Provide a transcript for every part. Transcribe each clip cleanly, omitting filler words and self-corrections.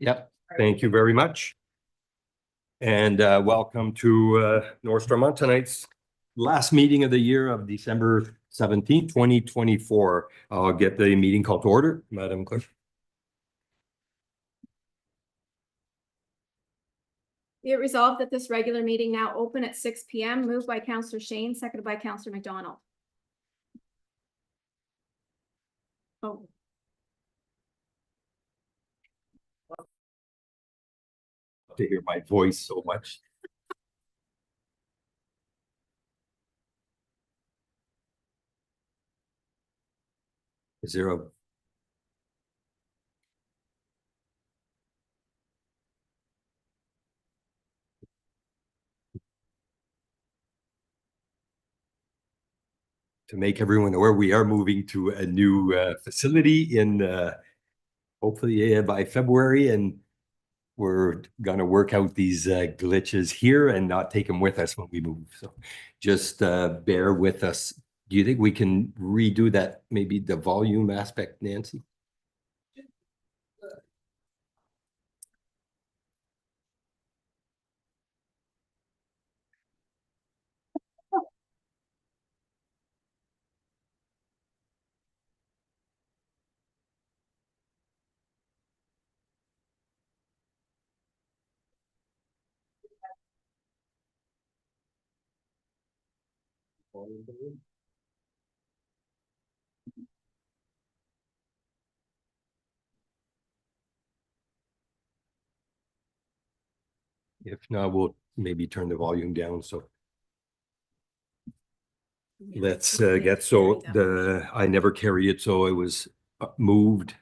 Yep, thank you very much. And welcome to North Stormont, tonight's last meeting of the year of December 17th, 2024. I'll get the meeting called to order, Madam Clerk. Be it resolved that this regular meeting now open at 6 p.m. moved by Councillor Shane, seconded by Councillor McDonald. Oh. To hear my voice so much. Is there a to make everyone aware, we are moving to a new facility in hopefully by February, and we're gonna work out these glitches here and not take them with us when we move. So just bear with us. Do you think we can redo that, maybe the volume aspect, Nancy? If not, we'll maybe turn the volume down. So let's get, so I never carry it. So it was moved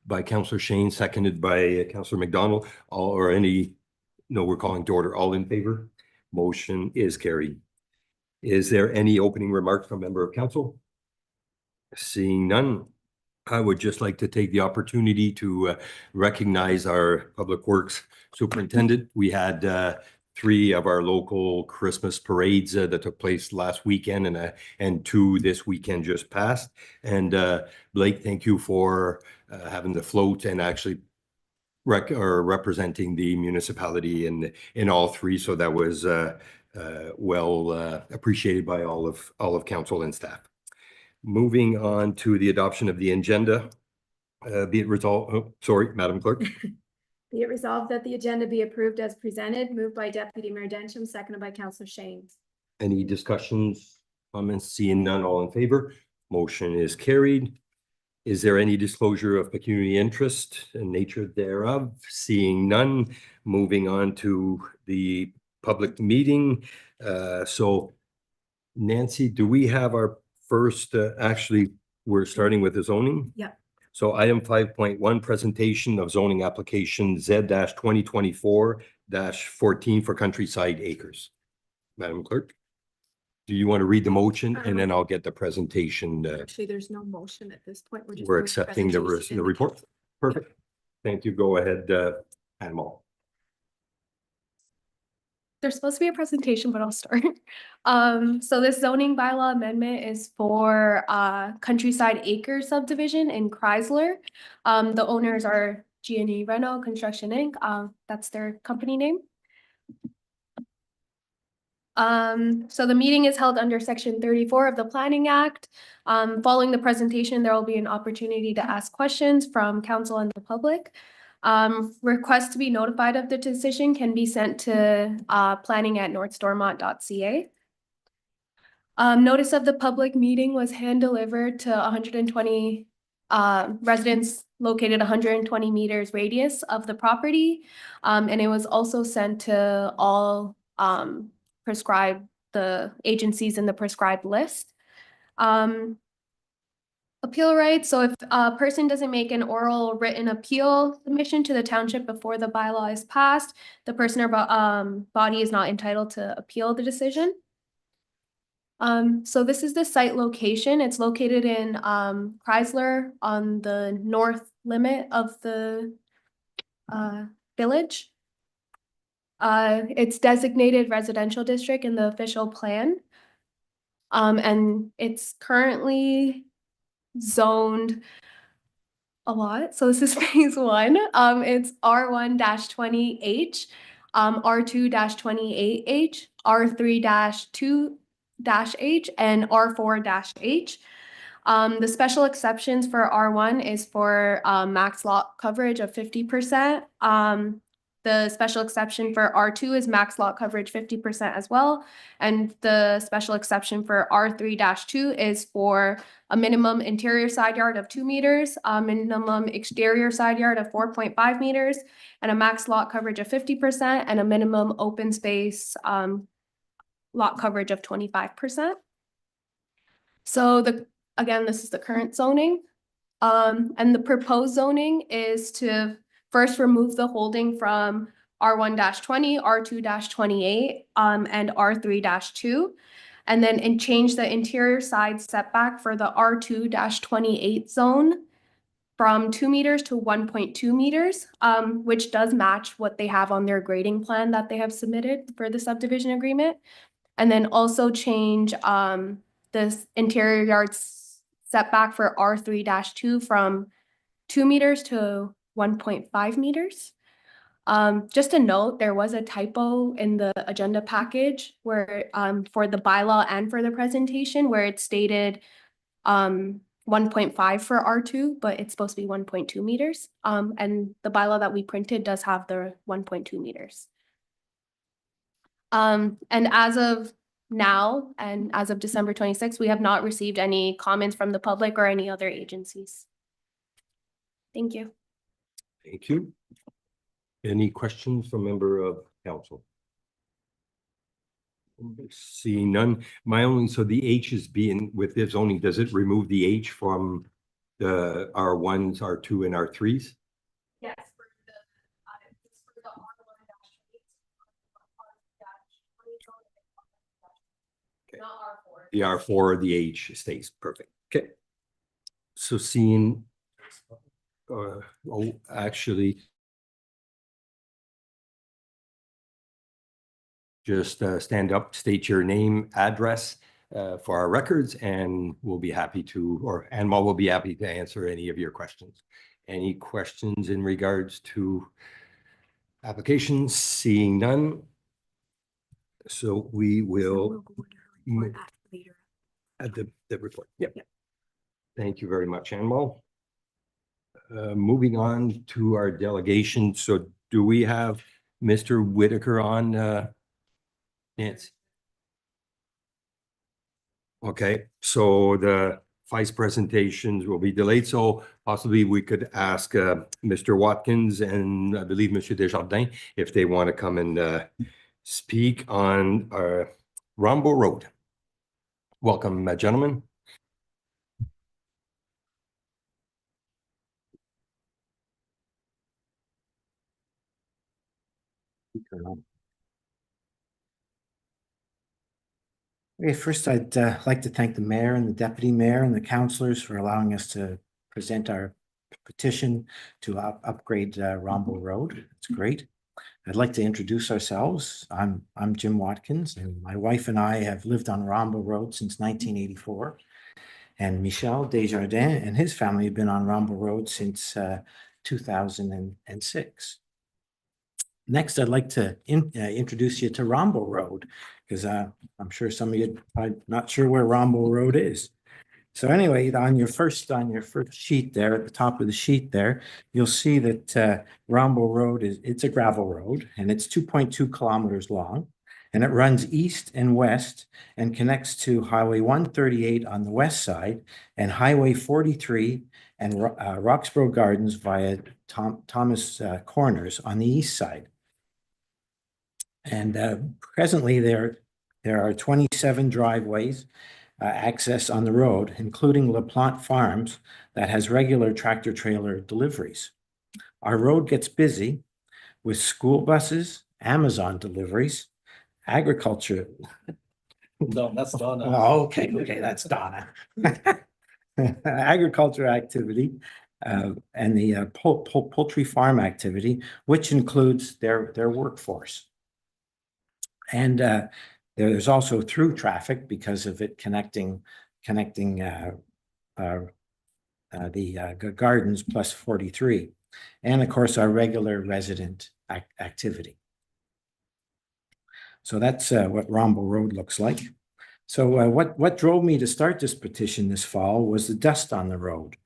by Councillor Shane, seconded by Councillor McDonald, we're calling to order. All in favor? Motion is carried. Is there any opening remarks from member of council? Seeing none, I would just like to take the opportunity to recognize our Public Works Superintendent. We had 3 of our local Christmas parades that took place last weekend, and 2 this weekend just passed. And Blake, thank you for having the float and actually representing the municipality in all 3. So that was well appreciated by all of council and staff. Moving on to the adoption of the agenda, be it resolved. Sorry, Madam Clerk. Be it resolved that the agenda be approved as presented, moved by Deputy Mayor Densham, seconded by Councillor Shane. Any discussions, comments? Seeing none, all in favor? Motion is carried. Is there any disclosure of pecuniary interest and nature thereof? Seeing none, moving on to the public meeting. So Nancy, do we have our first, actually, we're starting with the zoning? Yeah. So item 5.1, presentation of zoning application Z-2024-14 for Countryside Acres. Madam Clerk, do you want to read the motion and then I'll get the presentation? Actually, there's no motion at this point. We're accepting the report. Perfect. Thank you. Go ahead, Animal. There's supposed to be a presentation, but I'll start. So this zoning bylaw amendment is for Countryside Acres subdivision in Chrysler. The owners are G&E Reno Construction Inc. That's their company name. So the meeting is held under Section 34 of the Planning Act. Following the presentation, there will be an opportunity to ask questions from council and the public. Requests to be notified of the decision can be sent to planning@northstormont.ca. Notice of the public meeting was hand delivered to 120 residents located 120 meters radius of the property. And it was also sent to all the agencies in the prescribed list. Appeal rights. So if a person doesn't make an oral or written appeal submission to the township before the bylaw is passed, the person or body is not entitled to appeal the decision. So this is the site location. It's located in Chrysler on the north limit of the village. It's designated residential district in the official plan. And it's currently zoned a lot. So this is phase one. It's R1-20H, R2-28H, R3-2-H, and R4-H. The special exceptions for R1 is for max lot coverage of 50%. The special exception for R2 is max lot coverage 50% as well. And the special exception for R3-2 is for a minimum interior side yard of 2 meters, a minimum exterior side yard of 4.5 meters, and a max lot coverage of 50%, and a minimum open space lot coverage of 25%. So again, this is the current zoning. And the proposed zoning is to first remove the holding from R1-20, R2-28, and R3-2. And then change the interior side setback for the R2-28 zone from 2 meters to 1.2 meters, which does match what they have on their grading plan that they have submitted for the subdivision agreement. And then also change this interior yard setback for R3-2 from 2 meters to 1.5 meters. Just a note, there was a typo in the agenda package where for the bylaw and for the presentation where it stated 1.5 for R2, but it's supposed to be 1.2 meters. And the bylaw that we printed does have the 1.2 meters. And as of now, and as of December 26th, we have not received any comments from the public or any other agencies. Thank you. Thank you. Any questions from member of council? Seeing none, so the H is being with this zoning, does it remove the H from the R1s, R2, and R3s? Yes, The R4, the H stays perfect. Okay. So seeing, actually, just stand up, state your name, address for our records, and we'll be happy to, or Anmal will be happy to answer any of your questions. Any questions in regards to applications? Seeing none. So we will at the report. Yep. Thank you very much, Anmal. Moving on to our delegation. So do we have Mr. Whitaker on, Nancy? Okay, so the vice presentations will be delayed, so possibly we could ask Mr. Watkins and I believe Mr. Desjardins if they want to come and speak on Rombo Road. Welcome, gentlemen. Okay, first I'd like to thank the mayor and the deputy mayor and the councillors for allowing us to present our petition to upgrade Rombo Road. It's great. I'd like to introduce ourselves. I'm Jim Watkins, and my wife and I have lived on Rombo Road since 1984. And Michel Desjardins and his family have been on Rombo Road since 2006. Next, I'd like to introduce you to Rombo Road, because I'm sure some of you are not sure where Rombo Road is. So anyway, on your first sheet there, at the top of the sheet there, you'll see that Rombo Road it's a gravel road, and it's 2.2 kilometers long, and it runs east and west and connects to Highway 138 on the west side and Highway 43 and Roxborough Gardens via Thomas Corners on the east side. And presently there are 27 driveways access on the road, including LaPlante Farms that has regular tractor trailer deliveries. Our road gets busy with school buses, Amazon deliveries, agriculture. No, that's Donna. Oh, okay, that's Donna. Agriculture activity and the poultry farm activity, which includes their workforce. And there's also through traffic because of it connecting gardens plus 43. And of course, our regular resident activity. So that's what Romble Road looks like. So what drove me to start this petition this fall was the dust on the road.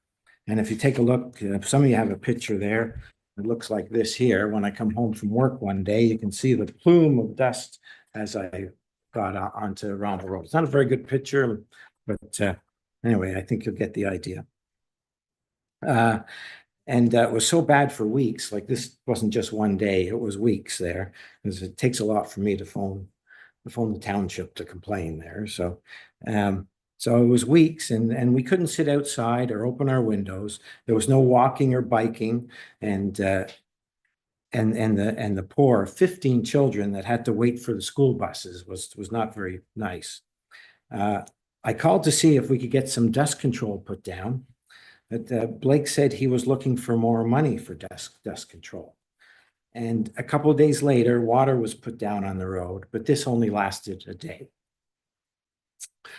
And if you take a look, some of you have a picture there. It looks like this here. When I come home from work one day, you can see the plume of dust as I got onto Romble Road. It's not a very good picture, but anyway, I think you'll get the idea. And it was so bad for weeks. Like, this wasn't just one day, it was weeks there, because it takes a lot for me to phone the township to complain there. So so it was weeks, and we couldn't sit outside or open our windows. There was no walking or biking, and the poor 15 children that had to wait for the school buses was not very nice. I called to see if we could get some dust control put down, but Blake said he was looking for more money for dust control. And a couple of days later, water was put down on the road, but this only lasted a day.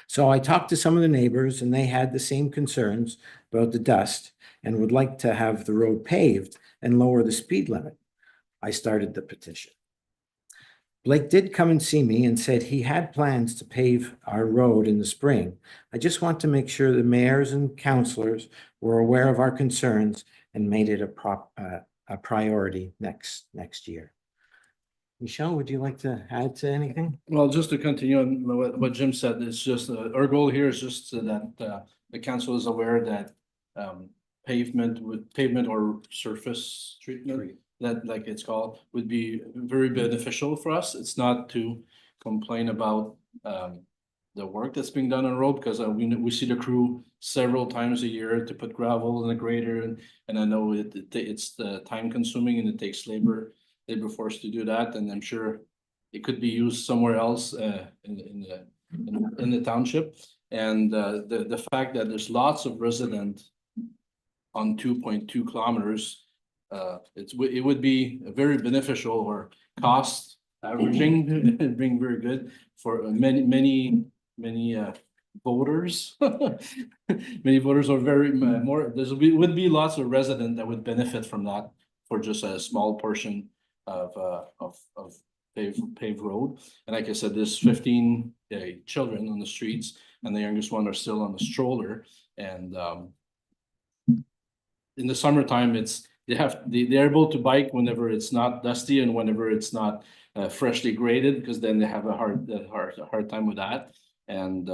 So I talked to some of the neighbors, and they had the same concerns about the dust and would like to have the road paved and lower the speed limit. I started the petition. Blake did come and see me and said he had plans to pave our road in the spring. I just want to make sure the mayors and councillors were aware of our concerns and made it a priority next year. Michelle, would you like to add to anything? Well, just to continue on what Jim said, it's just, our goal here is just so that the council is aware that pavement or surface treatment, that like it's called, would be very beneficial for us. It's not to complain about the work that's being done on the road, because we see the crew several times a year to put gravel in the grader, and I know it's time consuming and it takes labor force to do that, and I'm sure it could be used somewhere else in the township. And the fact that there's lots of residents on 2.2 kilometers, it would be very beneficial, or cost averaging being very good for many voters. Many voters are very more. Would be lots of residents that would benefit from that for just a small portion of paved road. And like I said, there's 15 children on the streets, and the youngest one are still on the stroller. And in the summertime, they're able to bike whenever it's not dusty and whenever it's not freshly graded, because then they have a hard time with that. And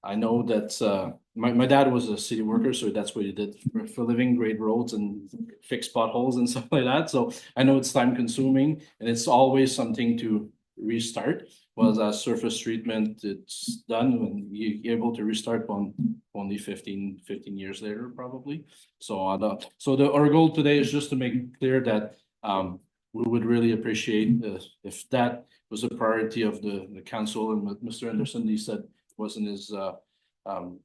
I know that my dad was a city worker, so that's what he did for a living, grade roads and fix potholes and stuff like that. So I know it's time consuming, and it's always something to restart. Whereas as surface treatment, it's done when you're able to restart only 15 years later, probably. So our goal today is just to make it clear that we would really appreciate if that was a priority of the council. And what Mr. Anderson, he said wasn't his,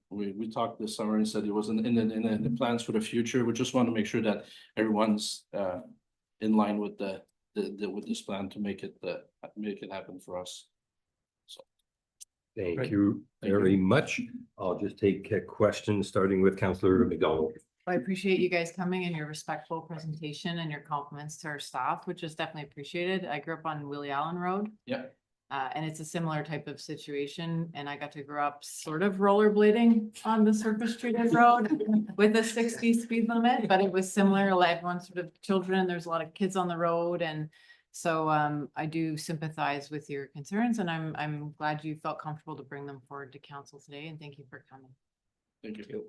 we talked this summer and said it wasn't in the plans for the future. We just want to make sure that everyone's in line with with this plan to make it happen for us. So Thank Right. you very much. I'll just take questions, starting with Councillor McDonald. I appreciate you guys coming and your respectful presentation and your compliments to our staff, which is definitely appreciated. I grew up on Willie Allen Road. Yeah. And it's a similar type of situation, and I got to grow up sort of rollerblading on the surface treated road with a 60 speed limit, but it was similar, like everyone sort of children, there's a lot of kids on the road. And so I do sympathize with your concerns, and I'm glad you felt comfortable to bring them forward to council today, and thank you for coming. Thank you.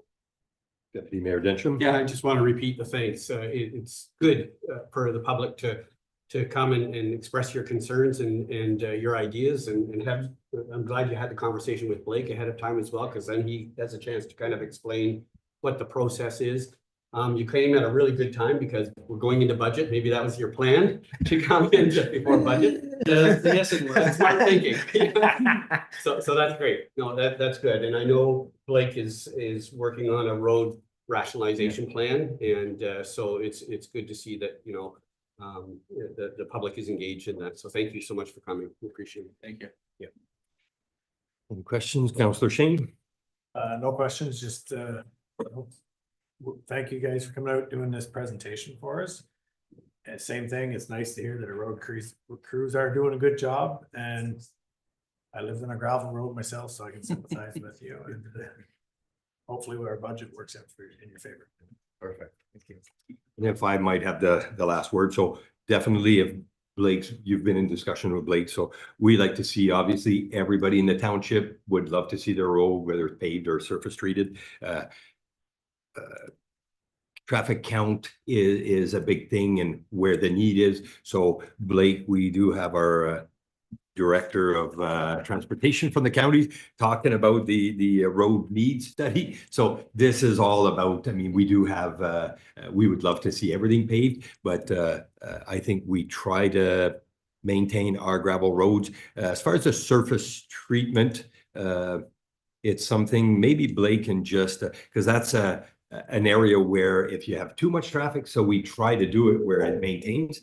Deputy Mayor Densham. Yeah, I just want to repeat the thanks. It's good for the public to come and express your concerns and your ideas, and have. I'm glad you had the conversation with Blake ahead of time as well, because then he has a chance to kind of explain what the process is. You came at a really good time because we're going into budget. Maybe that was your plan to come in just before budget. Yes, it was. Smart thinking. So that's great. No, that's good. And I know Blake is working on a road rationalization plan, and so it's good to see that, you know, the public is engaged in that. So thank you so much for coming. We appreciate it. Thank you. Yeah. Any questions, Councillor Shane? No questions, just Thank you guys for coming out doing this presentation for us. And same thing, it's nice to hear that our crews are doing a good job, and I live in a gravel road myself, so I can sympathize with you, and hopefully our budget works out in your favor. Perfect. Thank you. And if I might have the last word, so definitely if Blake's, you've been in discussion with Blake, so we like to see, obviously, everybody in the township would love to see their road, whether it's paved or surface treated. Traffic count is a big thing and where the need is. So Blake, we do have our director of transportation from the county talking about the road needs study. So this is all about, I mean, we do have, we would love to see everything paved, but I think we try to maintain our gravel roads. As far as the surface treatment, it's something maybe Blake can just, because that's an area where if you have too much traffic, so we try to do it where it maintains.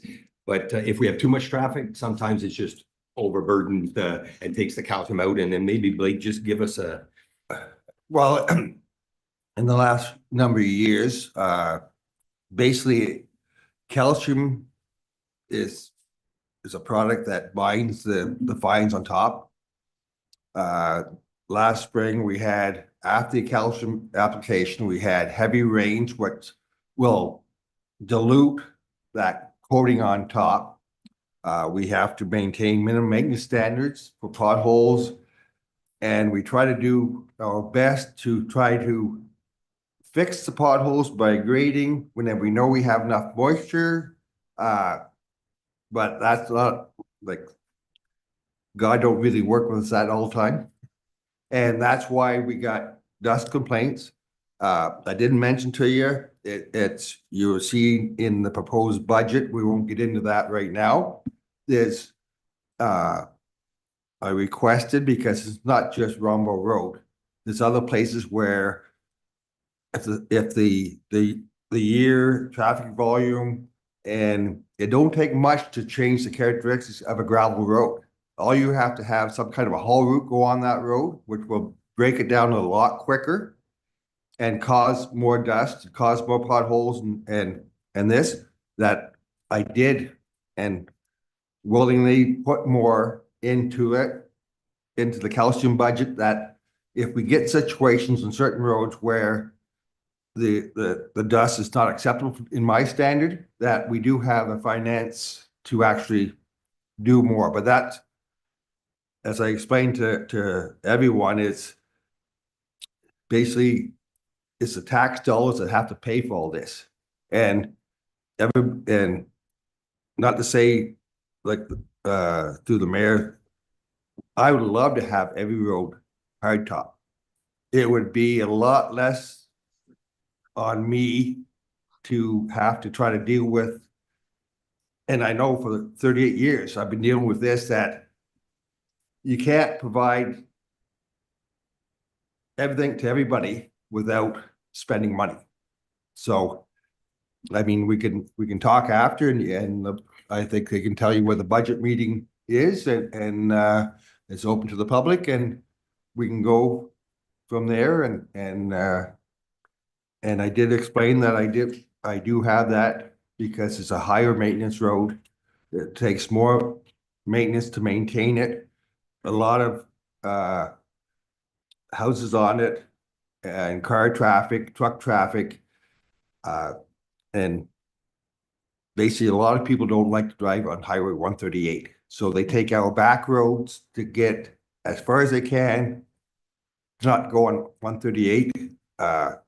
But if we have too much traffic, sometimes it's just overburdened and takes the calcium out. And then maybe Blake just give us a. Well, in the last number of years, basically calcium is a product that binds the fines on top. Last spring, we had, after the calcium application, we had heavy rains, which will dilute that coating on top. We have to maintain minimum maintenance standards for potholes. And we try to do our best to try to fix the potholes by grading whenever we know we have enough moisture. But that's not, like, God don't really work with us that all the time. And that's why we got dust complaints. I didn't mention to you, it's, you'll see in the proposed budget, we won't get into that right now. There's, I requested, because it's not just Rombo Road. There's other places where if the year traffic volume, and it don't take much to change the characteristics of a gravel road. All you have to have some kind of a haul route go on that road, which will break it down a lot quicker and cause more dust, cause more potholes and this, that I did and willingly put more into it, into the calcium budget, that if we get situations in certain roads where the dust is not acceptable in my standard, that we do have the finance to actually do more. But that's, as I explained to everyone, it's basically, it's the tax dollars that have to pay for all this. And not to say, like, through the mayor, I would love to have every road hardtop. It would be a lot less on me to have to try to deal with. And I know for 38 years, I've been dealing with this, that you can't provide everything to everybody without spending money. So, I mean, we can talk after, and I think they can tell you where the budget meeting is, and it's open to the public, and we can go from there. And I did explain that I do have that because it's a higher maintenance road. It takes more maintenance to maintain it. A lot of houses on it, and car traffic, truck traffic, and basically a lot of people don't like to drive on Highway 138. So they take our back roads to get as far as they can, not go on 138.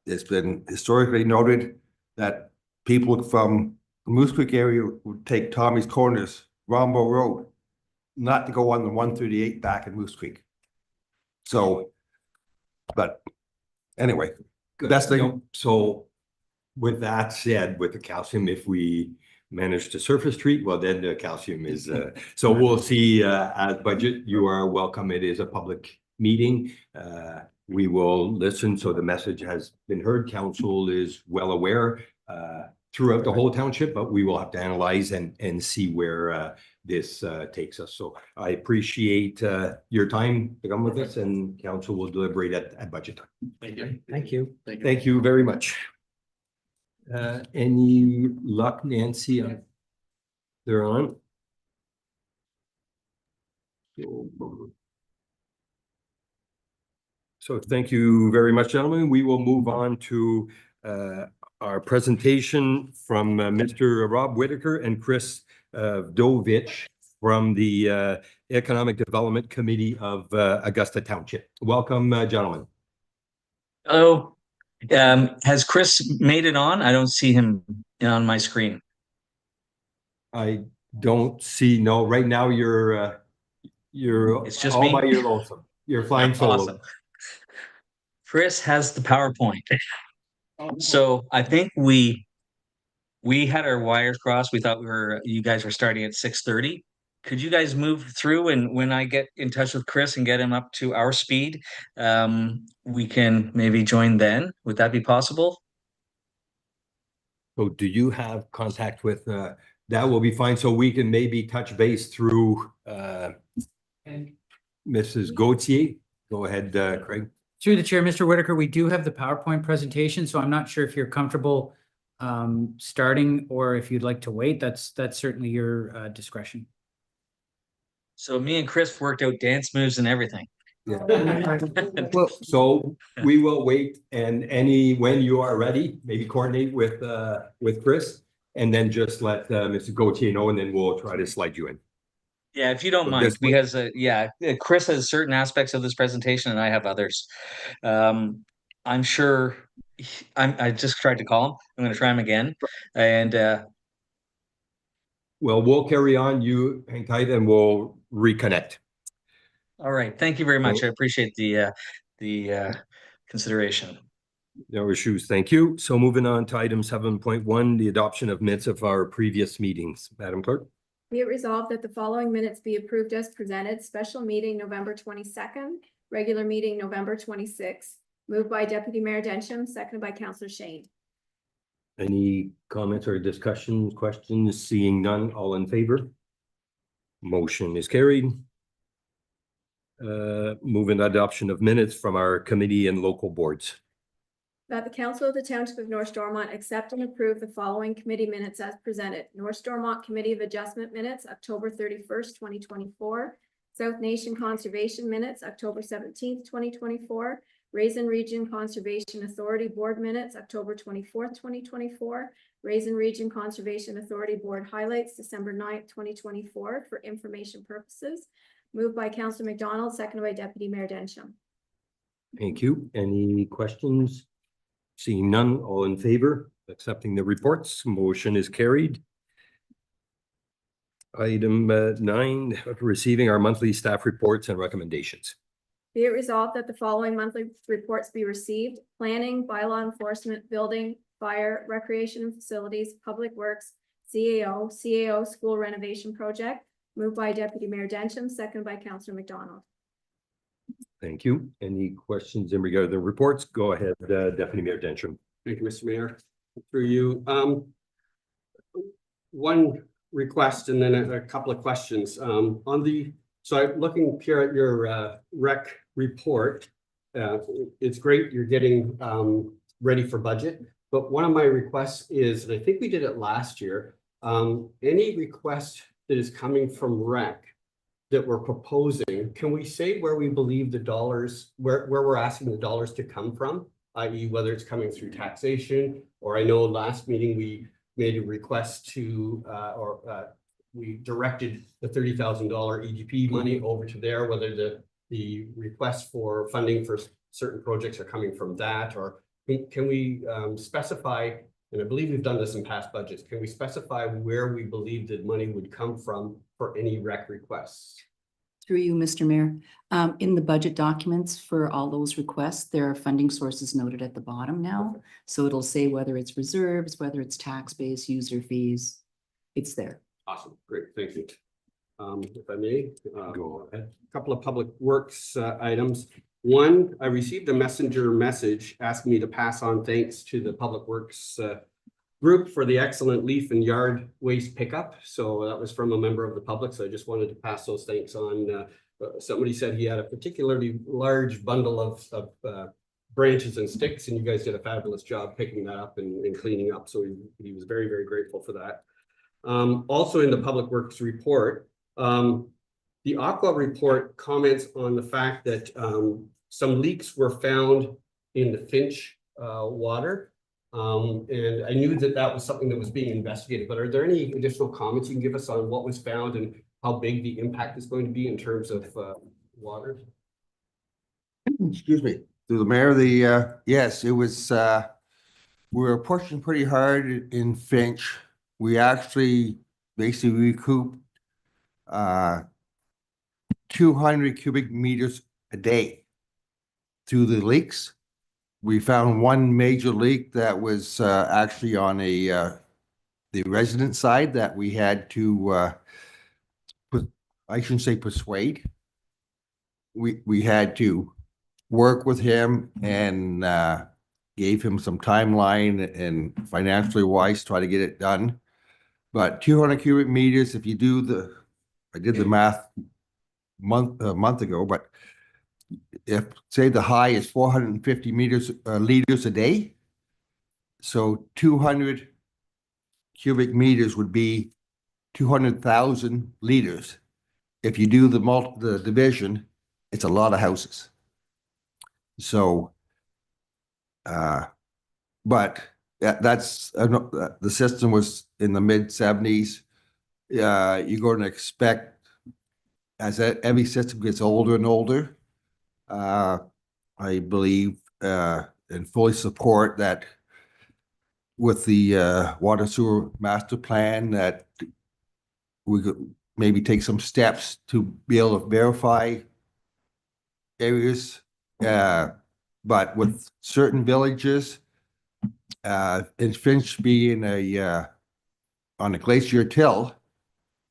It's been historically noted that people from the Moose Creek area would take Tommy's Corners, Rombo Road, not to go on the 138 back in Moose Creek. So, but anyway, best thing. So with that said, with the calcium, if we manage to surface treat, well, then the calcium is, so we'll see as budget. You are welcome. It is a public meeting. We will listen. So the message has been heard. Council is well aware throughout the whole township, but we will have to analyze and see where this takes us. So I appreciate your time to come with us, and council will deliberate at budget time. Thank you. Thank you. Thank you very much. Any luck, Nancy? They're on. So thank you very much, gentlemen. We will move on to our presentation from Mr. Rob Whitaker and Chris Dovich from the Economic Development Committee of Augusta Township. Welcome, gentlemen. Hello. Has Chris made it on? I don't see him on my screen. I don't see, no, right now you're It's just all me? by your lonesome. You're flying solo. Awesome. Chris has the PowerPoint. So I think we had our wires crossed. We thought you guys were starting at 6:30. Could you guys move through, and when I get in touch with Chris and get him up to our speed, we can maybe join then? Would that be possible? So do you have contact with, that will be fine, so we can maybe touch base through Mrs. Gauthier. Go ahead, Craig. Through the chair, Mr. Whitaker, we do have the PowerPoint presentation, so I'm not sure if you're comfortable starting or if you'd like to wait. That's certainly your discretion. So me and Chris worked out dance moves and everything. Yeah. Well, so we will wait, and when you are ready, maybe coordinate with Chris, and then just let Mr. Gauthier know, and then we'll try to slide you in. Yeah, if you don't So mind, this- because Chris has certain aspects of this presentation and I have others. I'm sure I just tried to call him. I'm going to try him again. And Well, we'll carry on. You hang tight, and we'll reconnect. all right, thank you very much. I appreciate the consideration. No issues. Thank you. So moving on to item 7.1, the adoption of minutes of our previous meetings. Madam Clerk. Be it resolved that the following minutes be approved as presented. Special meeting November 22nd, regular meeting November 26th. Moved by Deputy Mayor Densham, seconded by Councillor Shane. Any comments or discussions, questions? Seeing none, all in favor? Motion is carried. Moving adoption of minutes from our committee and local boards. That the Council of the Township of North Stormont accept and approve the following committee minutes as presented. North Stormont Committee of Adjustment minutes, October 31st, 2024. South Nation Conservation minutes, October 17th, 2024. Raisin Region Conservation Authority Board minutes, October 24th, 2024. Raisin Region Conservation Authority Board highlights, December 9th, 2024, for information purposes. Moved by Councillor McDonald, seconded by Deputy Mayor Densham. Thank you. Any questions? Seeing none, all in favor, accepting the reports, motion is carried. Item 9, receiving our monthly staff reports and recommendations. Be it resolved that the following monthly reports be received: planning, bylaw enforcement, building, fire, recreation and facilities, public works, CAO school renovation project. Moved by Deputy Mayor Densham, seconded by Councillor McDonald. Thank you. Any questions in regard to the reports? Go ahead, Deputy Mayor Densham. Thank you, Mr. Mayor. Through you. One request and then a couple of questions. So I'm looking here at your rec report. It's great you're getting ready for budget, but one of my requests is, and I think we did it last year, any request that is coming from rec that we're proposing, can we say where we believe the dollars, where we're asking the dollars to come from, i.e. whether it's coming through taxation, or I know last meeting we made a request to, we directed the $30,000 EDP money over to there, whether the request for funding for certain projects are coming from that, or can we specify, and I believe we've done this in past budgets, can we specify where we believe that money would come from for any rec requests? Through you, Mr. Mayor. In the budget documents for all those requests, there are funding sources noted at the bottom now. Okay. So it'll say whether it's reserves, whether it's tax-based user fees, it's there. Awesome, great, thank you. If I may, Go ahead. a couple of public works items. One, I received a messenger message asking me to pass on thanks to the public works group for the excellent leaf and yard waste pickup. So that was from a member of the public. So I just wanted to pass those thanks on. Somebody said he had a particularly large bundle of branches and sticks, and you guys did a fabulous job picking that up and cleaning up. So he was very, very grateful for that. Also in the Public Works report, the Aqua report comments on the fact that some leaks were found in the Finch water. And I knew that that was something that was being investigated, but are there any additional comments you can give us on what was found and how big the impact is going to be in terms of water? Excuse me, through the mayor, yes, it was, we were pushing pretty hard in Finch. We actually basically recouped 200 cubic meters a day through the leaks. We found one major leak that was actually on the resident side that we had to I shouldn't say persuade. We had to work with him and gave him some timeline and financially wise try to get it done. But 200 cubic meters, if you do I did the math a month ago, but if say the high is 450 liters a day, so 200 cubic meters would be 200,000 liters. If you do the division, it's a lot of houses. So, but that's the system was in the mid-70s. You're going to expect as every system gets older and older. I believe and fully support that with the water sewer master plan that we could maybe take some steps to be able to verify areas. But with certain villages, in Finch being on a glacier till,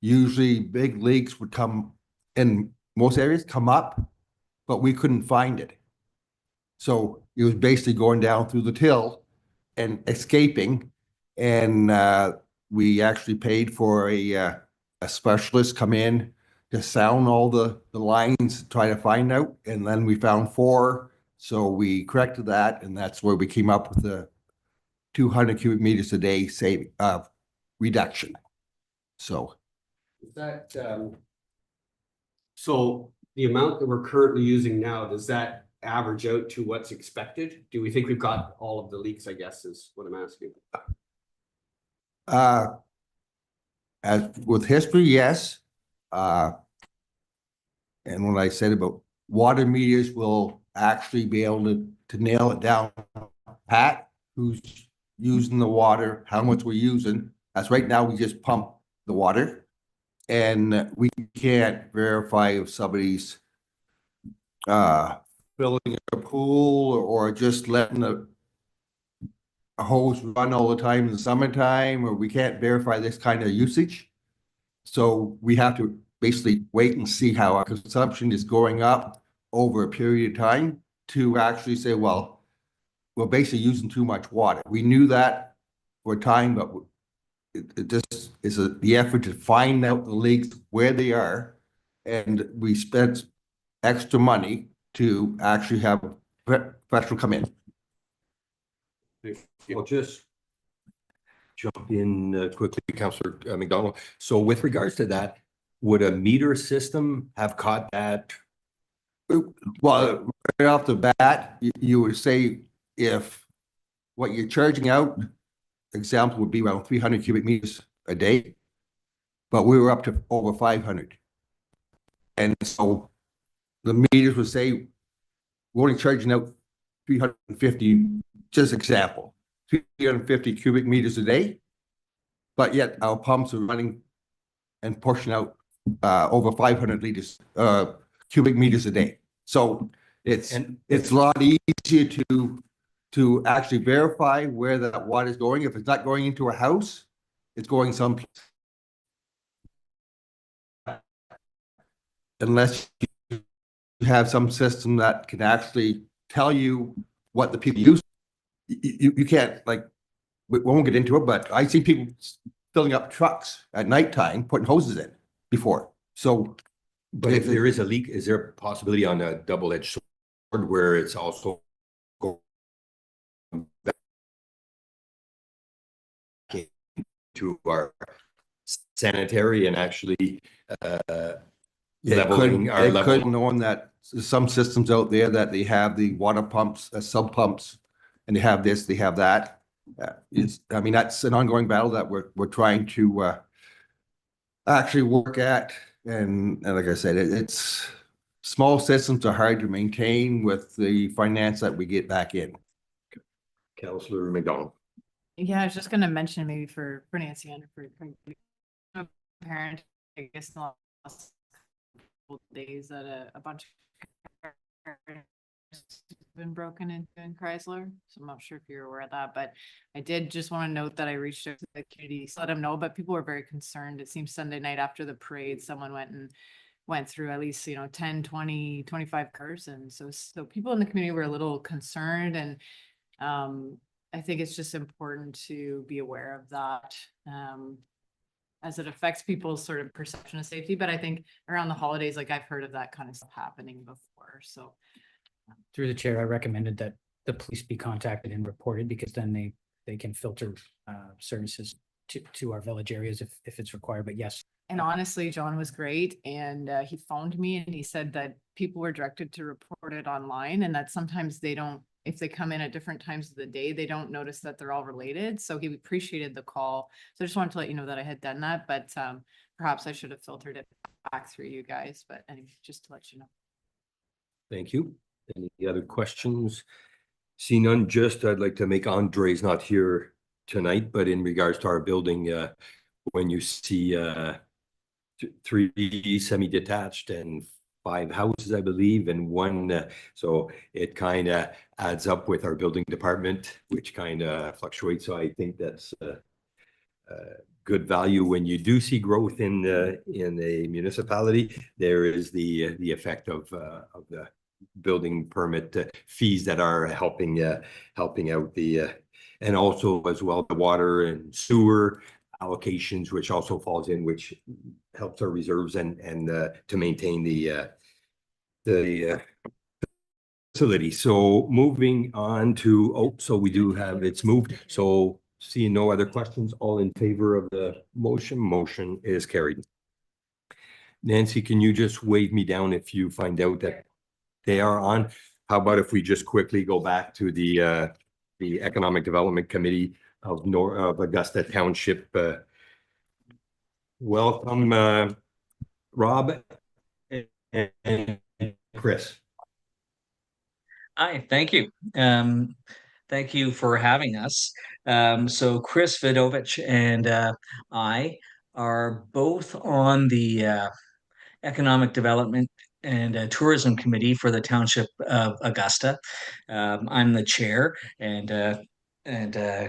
usually big leaks would come in most areas, come up, but we couldn't find it. So it was basically going down through the till and escaping. And we actually paid for a specialist come in to sound all the lines, try to find out. And then we found 4. So we corrected that. And that's where we came up with the 200 cubic meters a day reduction. So. Is that, so the amount that we're currently using now, does that average out to what's expected? Do we think we've got all of the leaks, I guess, is what I'm asking. As with history, yes. And when I said about water meters, will actually be able to nail it down. Pat, who's using the water, how much we're using. As right now, we just pump the water. And we can't verify if somebody's filling a pool or just letting a hose run all the time in the summertime, or we can't verify this kind of usage. So we have to basically wait and see how our consumption is going up over a period of time to actually say, well, we're basically using too much water. We knew that for a time, but it just is the effort to find out the leaks where they are. And we spent extra money to actually have a professional come in. I'll just jump in quickly, Councillor McDonald. So with regards to that, would a meter system have caught that? Well, right off the bat, you would say if what you're charging out, example would be around 300 cubic meters a day, but we were up to over 500. And so the meters would say, we're only charging out 350, just example, 350 cubic meters a day, but yet our pumps are running and pushing out over 500 liters, cubic meters a day. So it's a lot easier to actually verify where that water is going. If it's not going into a house, it's going someplace. Unless you have some system that can actually tell you what the people use. You can't, like, we won't get into it, but I see people filling up trucks at nighttime, putting hoses in before. So. But if there is a leak, is there a possibility on a double-edged sword where it's also going back to our sanitary and actually leveling our It could, level. knowing that some systems out there that they have the water pumps, sub pumps, and they have this, they have that. I mean, that's an ongoing battle that we're trying to actually work at. And like I said, it's small systems are hard to maintain with the finance that we get back in. Councillor McDonald. Yeah, I was just gonna mention maybe for Nancy and for parent, I guess in the last couple days that a bunch of been broken into in Chrysler. So I'm not sure if you're aware of that, but I did just want to note that I reached out to the community to let them know, but people were very concerned. It seems Sunday night after the parade, someone went through at least, 10, 20, 25 cars. And so people in the community were a little concerned, and I think it's just important to be aware of that as it affects people's sort of perception of safety. But I think around the holidays, like I've heard of that kind of stuff happening before. So Through the chair, I recommended that the police be contacted and reported, because then they can filter services to our village areas if it's required. But yes. And honestly, John was great, and he phoned me and he said that people were directed to report it online, and that sometimes they don't, if they come in at different times of the day, they don't notice that they're all related. So he appreciated the call. So I just wanted to let you know that I had done that, but perhaps I should have filtered it back through you guys. But anyway, just to let you know. Thank you. Any other questions? See none, I'd like to make Andre's not here tonight, but in regards to our building, when you see 3 semi-detached and 5 houses, I believe, and one, so it kind of adds up with our building department, which kind of fluctuates. So I think that's good value. When you do see growth in a municipality, there is the effect of the building permit fees that are helping out and also as well the water and sewer allocations, which also falls in, which helps our reserves and to maintain the facility. So moving on to, so we do have, it's moved. So seeing no other questions, all in favor of the motion is carried. Nancy, can you just wave me down if you find out that they are on? How about if we just quickly go back to the Economic Development Committee of Augusta Township. Welcome, Rob and Chris. Hi, thank you. Thank you for having us. So Chris Vidovich and I are both on the Economic Development and Tourism Committee for the Township of Augusta. I'm the chair, and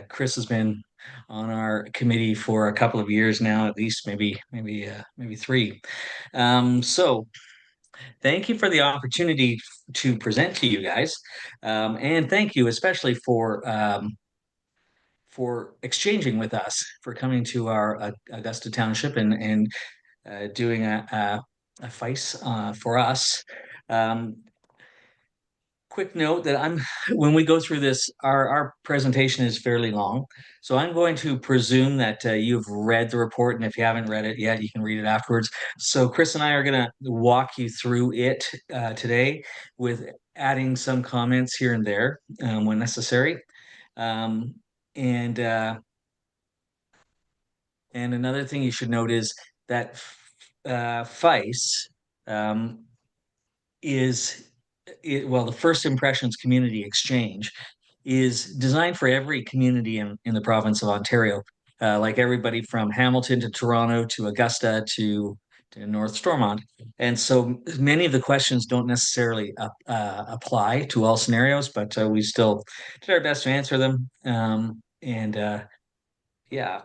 Chris has been on our committee for a couple of years now, at least maybe 3. So thank you for the opportunity to present to you guys, and thank you especially for exchanging with us, for coming to our Augusta Township and doing a FICE for us. Quick note that when we go through this, our presentation is fairly long. So I'm going to presume that you've read the report, and if you haven't read it yet, you can read it afterwards. So Chris and I are going to walk you through it today, with adding some comments here and there when necessary. And another thing you should note is that FICE well, the First Impressions Community Exchange is designed for every community in the province of Ontario, like everybody from Hamilton to Toronto to Augusta to North Stormont. And so many of the questions don't necessarily apply to all scenarios, but we still did our best to answer them. Yeah,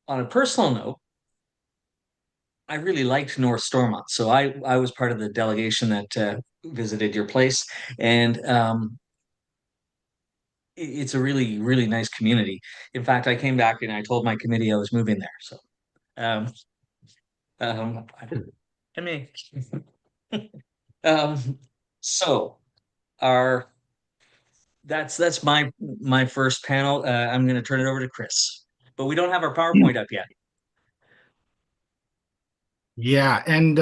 on a personal note, I really liked North Stormont. So I was part of the delegation that visited your place, and it's a really, really nice community. In fact, I came back and I told my committee I was moving there. So, I mean, so our that's my first panel. I'm going to turn it over to Chris, but we don't have our PowerPoint up yet. Yeah, and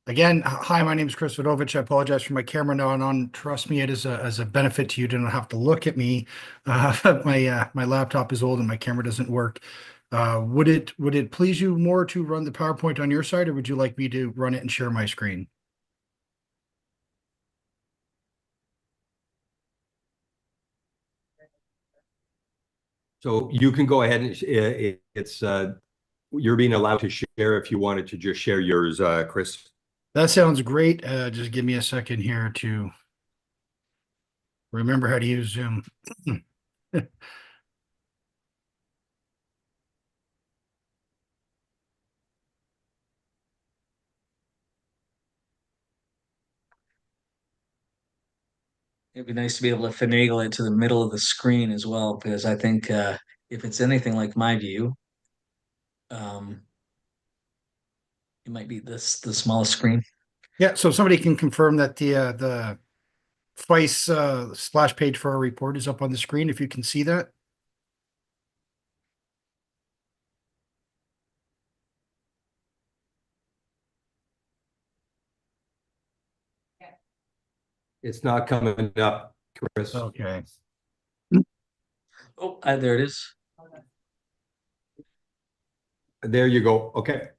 again, hi, my name is Chris Vidovich. I apologize for my camera not on. Trust me, it is as a benefit to you to not have to look at me. My laptop is old and my camera doesn't work. Would it please you more to run the PowerPoint on your side, or would you like me to run it and share my screen? So you can go ahead and you're being allowed to share if you wanted to just share yours, Chris. That sounds great. Just give me a second here to remember how to use Zoom. It'd be nice to be able to finagle it to the middle of the screen as well, because I think if it's anything like my view, um, it might be the smallest screen. Yeah, so somebody can confirm that the FICE splash page for our report is up on the screen, if you can see that. It's not coming up, Chris. Okay. Oh, there it is. There you go. Okay.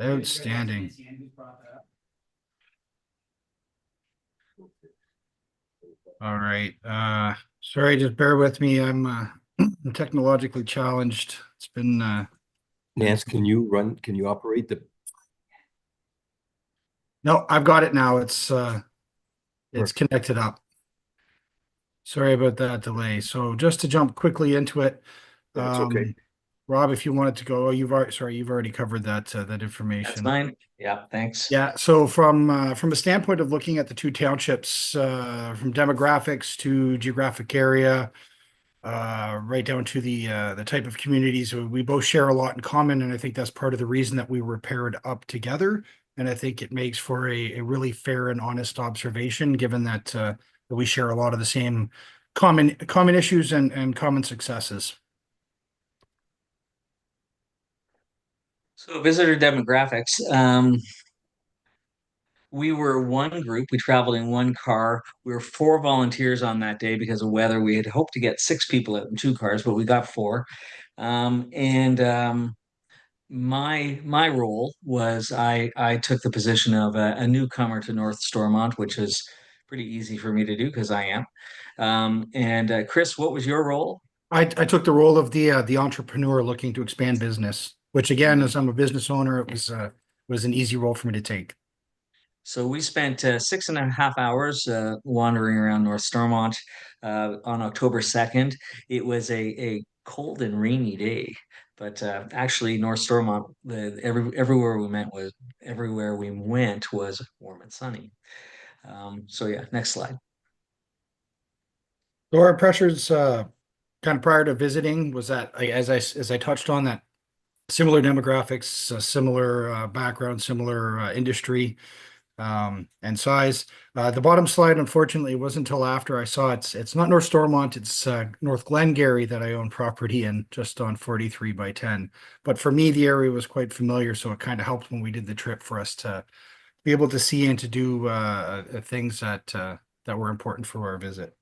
Outstanding. All right. Sorry, just bear with me. I'm technologically challenged. It's been Nance, can you operate the? no, I've got it now. It's connected up. Sorry about that delay. So just to jump quickly into it. That's okay. Rob, if you wanted to go, you've already covered that that information. That's fine. Yeah, thanks. Yeah, so from a standpoint of looking at the two townships, from demographics to geographic area, right down to the type of communities, we both share a lot in common, and I think that's part of the reason that we were paired up together. And I think it makes for a really fair and honest observation, given that we share a lot of the same common issues and common successes. So visitor demographics. We were one group. We traveled in one car. We were 4 volunteers on that day because of weather. We had hoped to get 6 people out in 2 cars, but we got 4. My role was I took the position of a newcomer to North Stormont, which is pretty easy for me to do because I am. Chris, what was your role? I took the role of the entrepreneur looking to expand business, which again, as I'm a business owner, it was an easy role for me to take. So we spent 6.5 hours wandering around North Stormont on October 2nd. It was a cold and rainy day, but actually North Stormont, everywhere we went was warm and sunny. So yeah, next slide. So our pressures kind of prior to visiting was that, as I touched on, that similar demographics, similar background, similar industry. And size. The bottom slide, unfortunately, wasn't until after I saw it's not North Stormont, it's North Glengarry that I own property in, just on 43 by 10. But for me, the area was quite familiar, so it kind of helped when we did the trip for us to be able to see and to do things that were important for our visit.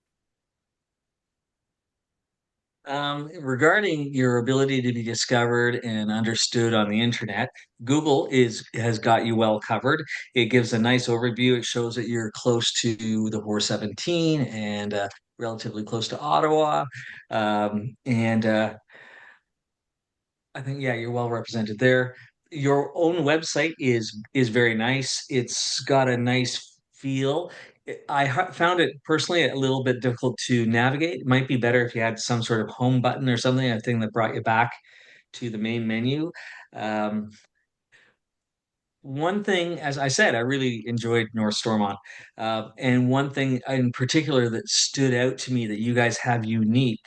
Regarding your ability to be discovered and understood on the internet, Google has got you well covered. It gives a nice overview. It shows that you're close to the 417 and relatively close to Ottawa. I think, yeah, you're well represented there. Your own website is very nice. It's got a nice feel. Found it personally a little bit difficult to navigate. It might be better if you had some sort of home button or something, a thing that brought you back to the main menu. One thing, as I said, I really enjoyed North Stormont. And one thing in particular that stood out to me that you guys have a unique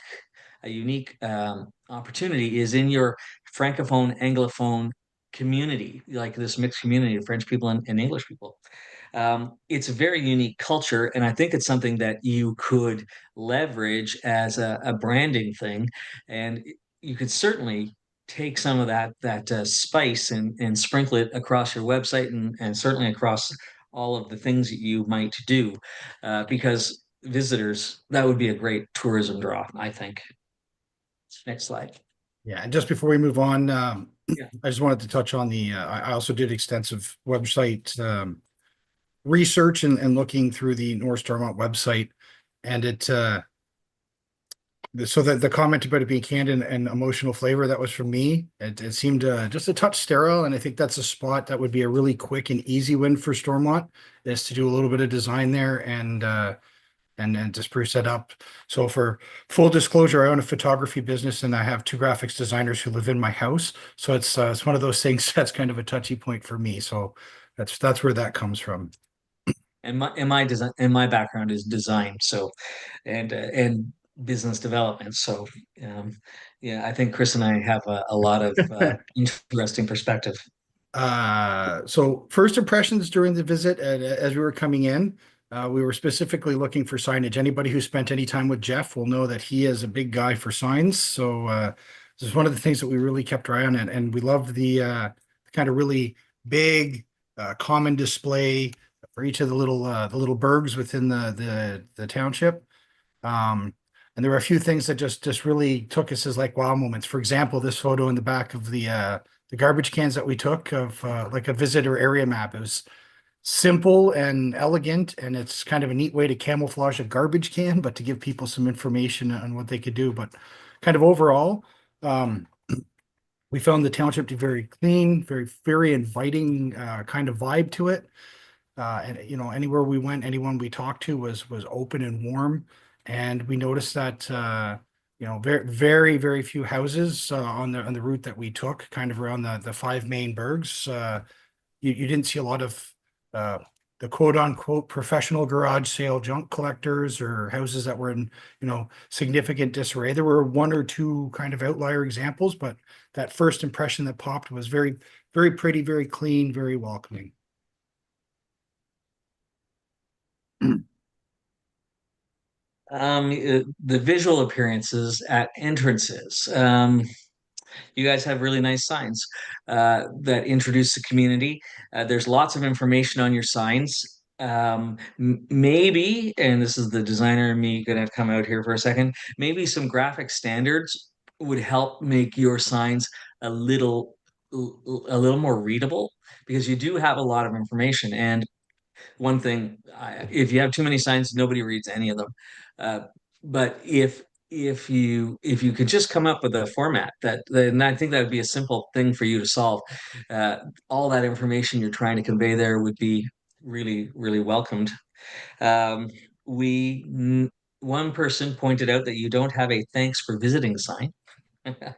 opportunity is in your Francophone, Anglophone community, like this mixed community of French people and English people. It's a very unique culture, and I think it's something that you could leverage as a branding thing, and you could certainly take some of that spice and sprinkle it across your website and certainly across all of the things that you might do, because visitors, that would be a great tourism draw, I think. Next slide. Yeah, and just before we move on, Yeah. I just wanted to touch on I also did extensive website research and looking through the North Stormont website, and so that the comment about it being candid and emotional flavor, that was from me. It seemed just a touch sterile, and I think that's a spot that would be a really quick and easy win for Stormont, is to do a little bit of design there and to spruce that up. So for full disclosure, I own a photography business and I have 2 graphics designers who live in my house. So it's one of those things that's kind of a touchy point for me. So that's where that comes from. And my design and my background is design, so and business development. So yeah, I think Chris and I have a lot of interesting perspective. So first impressions during the visit, as we were coming in, we were specifically looking for signage. Anybody who spent any time with Jeff will know that he is a big guy for signs. So this is one of the things that we really kept our eye on, and we loved the kind of really big common display for each of the little burgs within the township. And there were a few things that just really took us as like wow moments. For example, this photo in the back of the garbage cans that we took of like a visitor area map. It was simple and elegant, and it's kind of a neat way to camouflage a garbage can, but to give people some information on what they could do. But kind of overall, we found the township to be very clean, very inviting kind of vibe to it. And you know, anywhere we went, anyone we talked to was open and warm. And we noticed that you know, very few houses on the route that we took, kind of around the 5 main burgs. You didn't see a lot of the quote unquote professional garage sale junk collectors or houses that were in, you know, significant disarray. There were 1 or 2 kind of outlier examples, but that first impression that popped was very pretty, very clean, very welcoming. The visual appearances at entrances. You guys have really nice signs that introduce the community. There's lots of information on your signs. Maybe, and this is the designer and me gonna have to come out here for a second, maybe some graphic standards would help make your signs a little more readable, because you do have a lot of information. And one thing, if you have too many signs, nobody reads any of them. But if you could just come up with a format then I think that would be a simple thing for you to solve. All that information you're trying to convey there would be really, really welcomed. One person pointed out that you don't have a thanks for visiting sign. I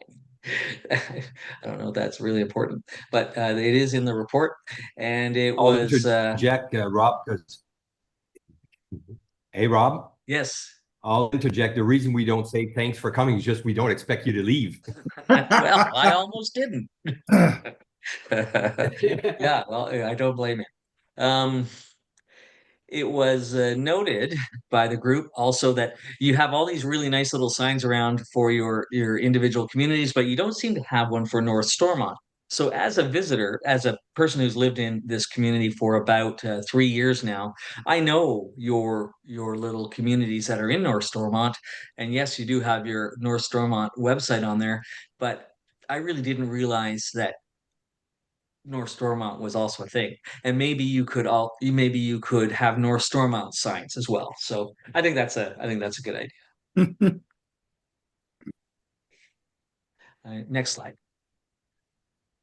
don't know if that's really important, but it is in the report, and it was Interject, Rob, because hey, Rob, yes. I'll interject. The reason we don't say thanks for coming is just we don't expect you to leave. Well, I almost didn't. Yeah, well, I don't blame you. It was noted by the group also that you have all these really nice little signs around for your individual communities, but you don't seem to have one for North Stormont. So as a visitor, as a person who's lived in this community for about 3 years now, I know your little communities that are in North Stormont. And yes, you do have your North Stormont website on there, but I really didn't realize that North Stormont was also a thing. And maybe you could have North Stormont signs as well. So I think that's a good idea. Next slide.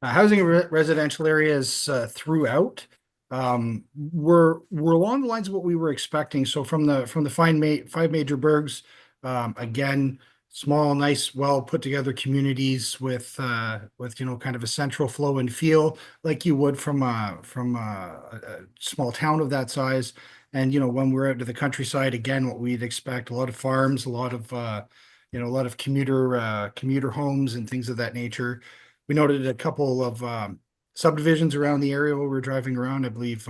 Housing residential areas throughout were along the lines of what we were expecting. So from the 5 major burgs, again, small, nice, well put together communities with you know, kind of a central flow and feel like you would from a small town of that size. And you know, when we're out to the countryside, again, what we'd expect, a lot of farms, a lot of you know, a lot of commuter homes and things of that nature. We noted a couple of subdivisions around the area where we were driving around. I believe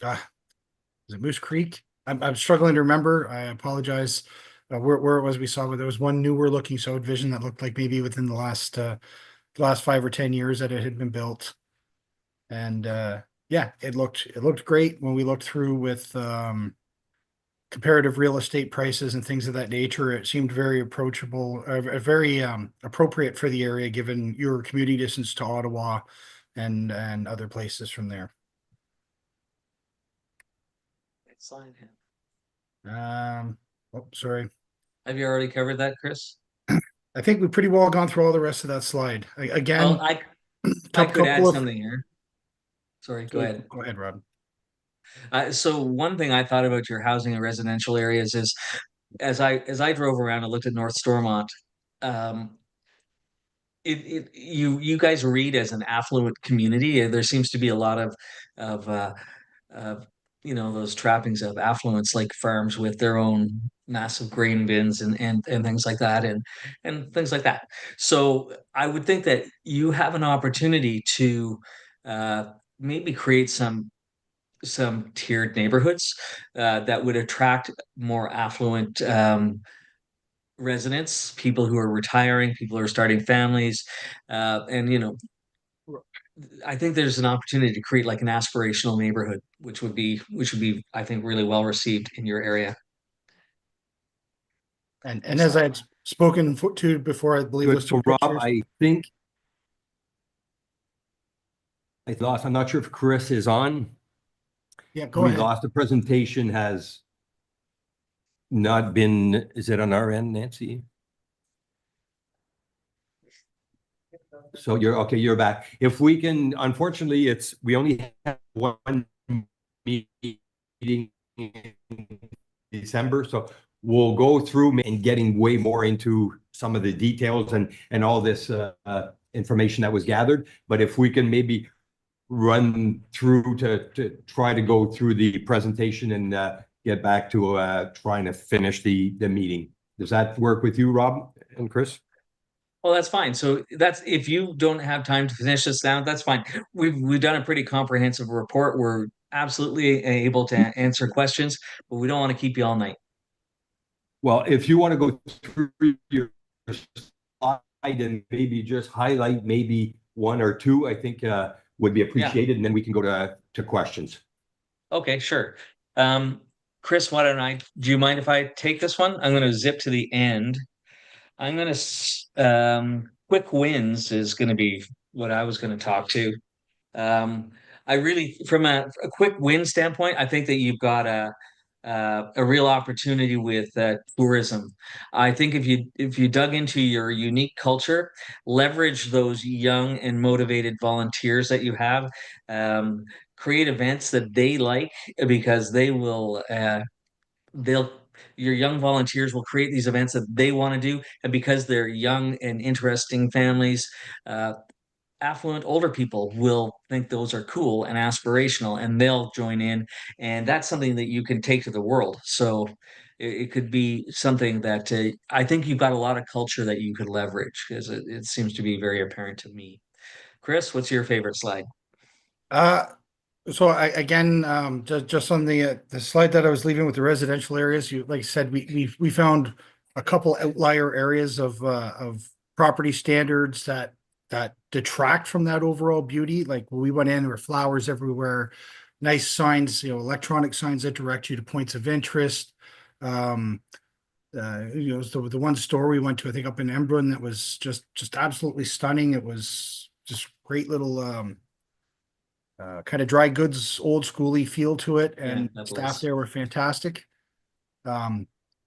is it Moose Creek? I'm struggling to remember. I apologize. Where it was we saw, but there was one newer looking subdivision that looked like maybe within the last 5 or 10 years that it had been built. And yeah, it looked great when we looked through with comparative real estate prices and things of that nature. It seemed very approachable, very appropriate for the area, given your commuting distance to Ottawa and other places from there. Oh, sorry. Have you already covered that, Chris? I think we've pretty well gone through all the rest of that slide. Again, Well, I could add couple of- something here. Sorry, go ahead. Go ahead, Rob. So one thing I thought about your housing and residential areas is, as I drove around and looked at North Stormont, you guys read as an affluent community. There seems to be a lot of those trappings of affluence, like farms with their own massive grain bins and things like that, and things like that. So I would think that you have an opportunity to maybe create some tiered neighborhoods that would attract more affluent residents, people who are retiring, people who are starting families, and I think there's an opportunity to create like an aspirational neighborhood, which would be, I think, really well received in your area. And as I had spoken to before, I believe Good. was So Rob, I think I lost, I'm not sure if Chris is on. Yeah, go We ahead. lost, the presentation has not been, is it on our end, Nancy? So you're, okay, you're back. If we can, unfortunately, we only have one meeting in December, so we'll go through and getting way more into some of the details and all this information that was gathered. But if we can maybe run through to try to go through the presentation and get back to trying to finish the meeting. Does that work with you, Rob and Chris? Well, that's fine. So that's, if you don't have time to finish this down, that's fine. We've done a pretty comprehensive report. We're absolutely able to answer questions, but we don't want to keep you all night. Well, if you want to go through your slide and maybe just highlight maybe one or two, I think would be appreciated, and then we can go to questions. Okay, sure. Chris, do you mind if I take this one? I'm going to zip to the end. I'm going to, quick wins is going to be what I was going to talk to. I really, from a quick win standpoint, I think that you've got a real opportunity with tourism. I think if you dug into your unique culture, leverage those young and motivated volunteers that you have, create events that they like, because your young volunteers will create these events that they want to do, and because they're young and interesting families, affluent older people will think those are cool and aspirational, and they'll join in, and that's something that you can take to the world. So it could be something that I think you've got a lot of culture that you could leverage, because it seems to be very apparent to me. Chris, what's your favorite slide? So again, just on the slide that I was leaving with the residential areas, you, like I said, we found a couple outlier areas of property standards that detract from that overall beauty. Like when we went in, there were flowers everywhere, nice signs, electronic signs that direct you to points of interest. The one store we went to, I think up in Embrun, that was just absolutely stunning. It was just great little kind of dry goods, old schooly feel to it, and staff there were fantastic.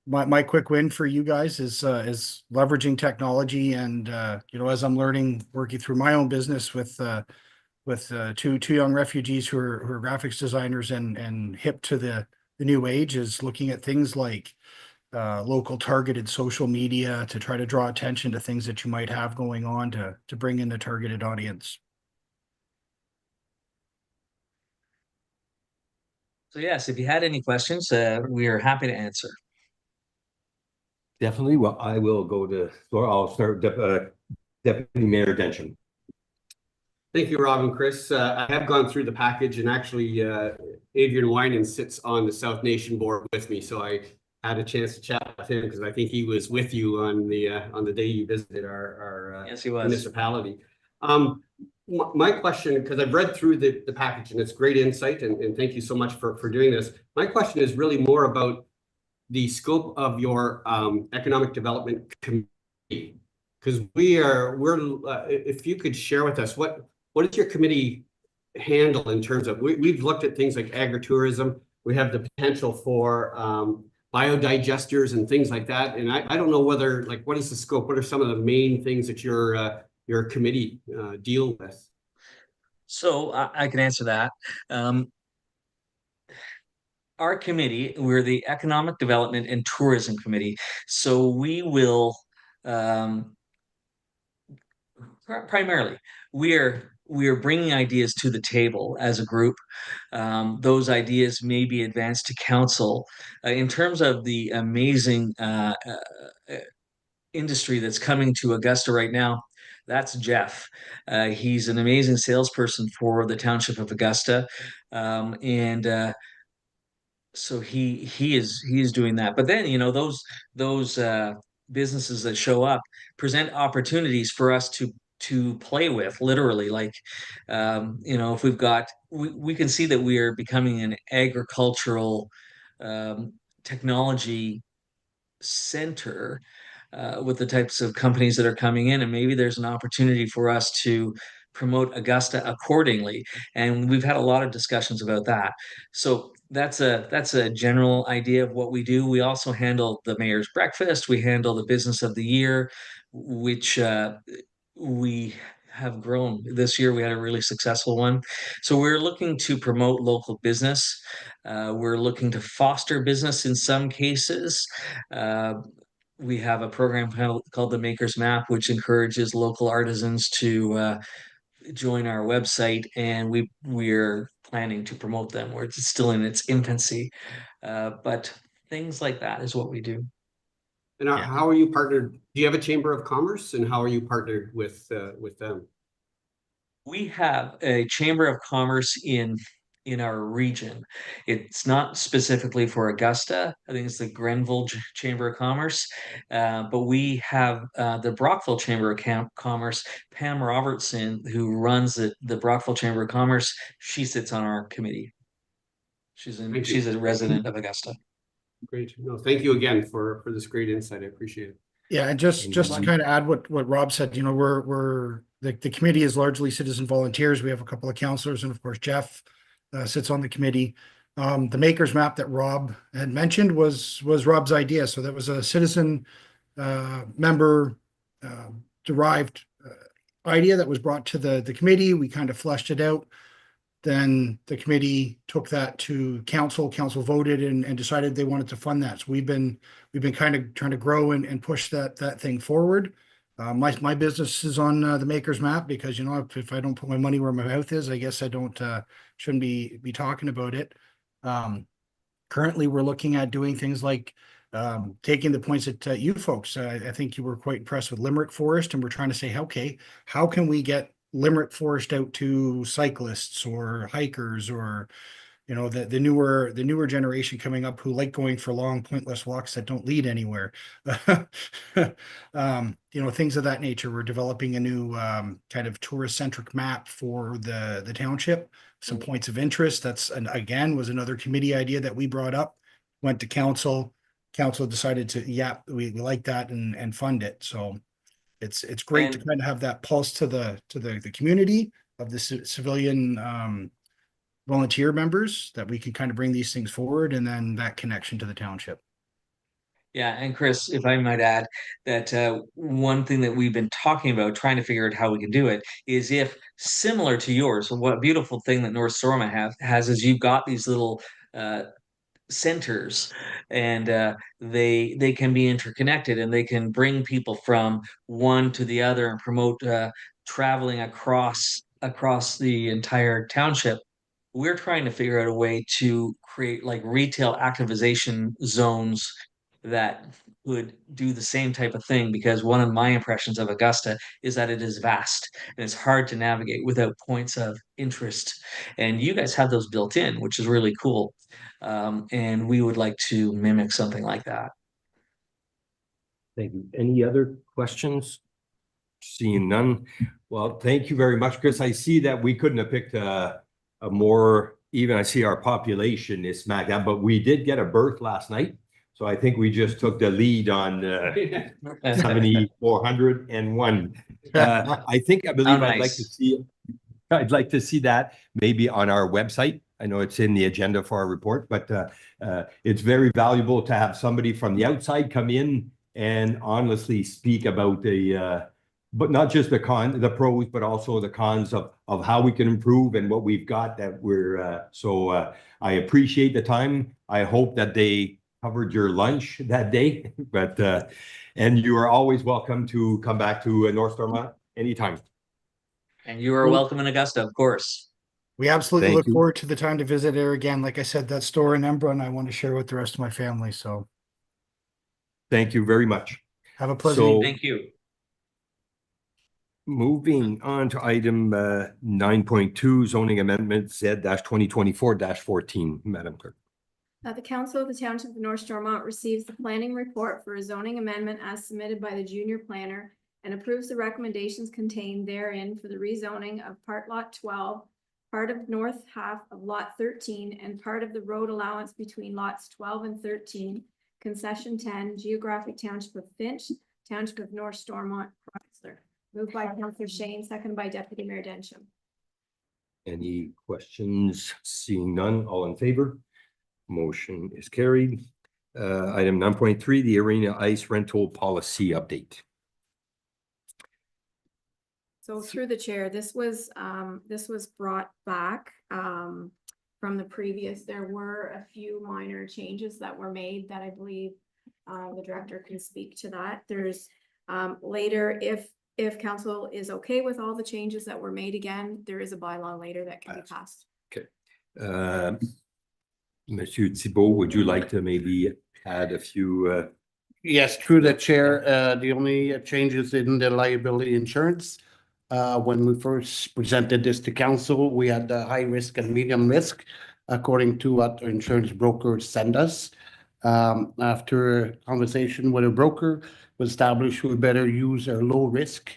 My quick win for you guys is leveraging technology, and as I'm learning, working through my own business with two young refugees who are graphics designers and hip to the new age, is looking at things like local targeted social media to try to draw attention to things that you might have going on to bring in the targeted audience. So yes, if you had any questions, we are happy to answer. Definitely. Well, I will go to, or I'll start Deputy Mayor Densham. Thank you, Rob and Chris. I have gone through the package, and actually Adrian Winan sits on the South Nation board with me. So I had a chance to chat with him because I think he was with you on the day you visited our Yes, he was. municipality. My question, because I've read through the package and it's great insight, and thank you so much for doing this. My question is really more about the scope of your economic development committee. Because if you could share with us, what does your committee handle in terms of, we've looked at things like agritourism, we have the potential for biodigesters and things like that. And I don't know whether, like, what is the scope? What are some of the main things that your committee deal with? So I can answer that. Our committee, we're the Economic Development and Tourism Committee. So we will primarily we are bringing ideas to the table as a group. Those ideas may be advanced to council. In terms of the amazing industry that's coming to Augusta right now, that's Jeff. He's an amazing salesperson for the Township of Augusta, and so he is doing that. But then, you know, those businesses that show up present opportunities for us to play with, literally. Like, you know, if we can see that we are becoming an agricultural technology center with the types of companies that are coming in, and maybe there's an opportunity for us to promote Augusta accordingly. And we've had a lot of discussions about that. So that's a general idea of what we do. We also handle the mayor's breakfast. We handle the business of the year, which we have grown. This year we had a really successful one. So we're looking to promote local business. We're looking to foster business in some cases. We have a program called the Maker's Map, which encourages local artisans to join our website, and we're planning to promote them where it's still in its infancy. But things like that is what we do. And how are you partnered? Do you have a Chamber of Commerce, and how are you partnered with them? We have a Chamber of Commerce in our region. It's not specifically for Augusta. I think it's the Grenville Chamber of Commerce. But we have the Brockville Chamber of Commerce. Pam Robertson, who runs the Brockville Chamber of Commerce, she sits on our committee. She's a resident of Augusta. Great. No, thank you again for this great insight. I appreciate it. Yeah, and just to kind of add what Rob said, you know, the committee is largely citizen volunteers. We have a couple of counselors, and of course Jeff sits on the committee. The Maker's Map that Rob had mentioned was Rob's idea. So that was a citizen member derived idea that was brought to the committee. We kind of fleshed it out. Then the committee took that to council. Council voted and decided they wanted to fund that. So we've been kind of trying to grow and push that thing forward. My business is on the Maker's Map because, you know, if I don't put my money where my mouth is, I guess I shouldn't be talking about it. Currently, we're looking at doing things like taking the points that you folks, I think you were quite impressed with Limerick Forest, and we're trying to say, okay, how can we get Limerick Forest out to cyclists or hikers, or, you know, the newer generation coming up who like going for long pointless walks that don't lead anywhere. You know, things of that nature. We're developing a new kind of tourist centric map for the township, some points of interest. Again, was another committee idea that we brought up, went to council. Council decided to, we like that and fund it. So it's great to kind of have that pulse to the community of the civilian volunteer members, that we can kind of bring these things forward, and then that connection to the township. Yeah, and Chris, if I might add that one thing that we've been talking about, trying to figure out how we can do it, is if similar to yours, what a beautiful thing that North Stormont has is you've got these little centers, and they can be interconnected, and they can bring people from one to the other and promote traveling across the entire township. We're trying to figure out a way to create like retail activization zones that would do the same type of thing, because one of my impressions of Augusta is that it is vast and it's hard to navigate without points of interest. And you guys have those built in, which is really cool. And we would like to mimic something like that. Thank you. Any other questions? Seeing none. Well, thank you very much, Chris. I see that we couldn't have picked a more even. I see our population is smack down, but we did get a birth last night. So I think we just took the lead on 7,401. I believe I'd like to see. I'd like to see that maybe on our website. I know it's in the agenda for our report, but it's very valuable to have somebody from the outside come in and honestly speak about but not just the pros, but also the cons of how we can improve and what we've got that we're, I appreciate the time. I hope that they covered your lunch that day, but, and you are always welcome to come back to North Stormont anytime. And you are welcome in Augusta, of course. We absolutely Thank look you. forward to the time to visit there again. Like I said, that store in Embrun, I want to share with the rest of my family. So Thank you very much. have a pleasant So- evening. Thank you. Moving on to item 9.2, zoning amendment Z-2024-14, Madam Clerk. The Council of the Township of North Stormont receives the planning report for a zoning amendment as submitted by the junior planner and approves the recommendations contained therein for the rezoning of part lot 12, part of north half of lot 13, and part of the road allowance between lots 12 and 13, concession 10, geographic township of Finch, Township of North Stormont, Chrysler. Moved by Councillor Shane, seconded by Deputy Mayor Densham. Any questions? Seeing none, all in favor? Motion is carried. Item 9.3, the arena ice rental policy update. So through the chair, this was brought back from the previous. There were a few minor changes that were made that I believe the director can speak to that. There's later, if council is okay with all the changes that were made, again, there is a bylaw later that can be passed. Okay. Monsieur Thibault, would you like to maybe add a few? Yes, through the chair, the only changes in the liability insurance. When we first presented this to council, we had the high risk and medium risk, according to what our insurance brokers send us. After a conversation with a broker, we established we better use our low risk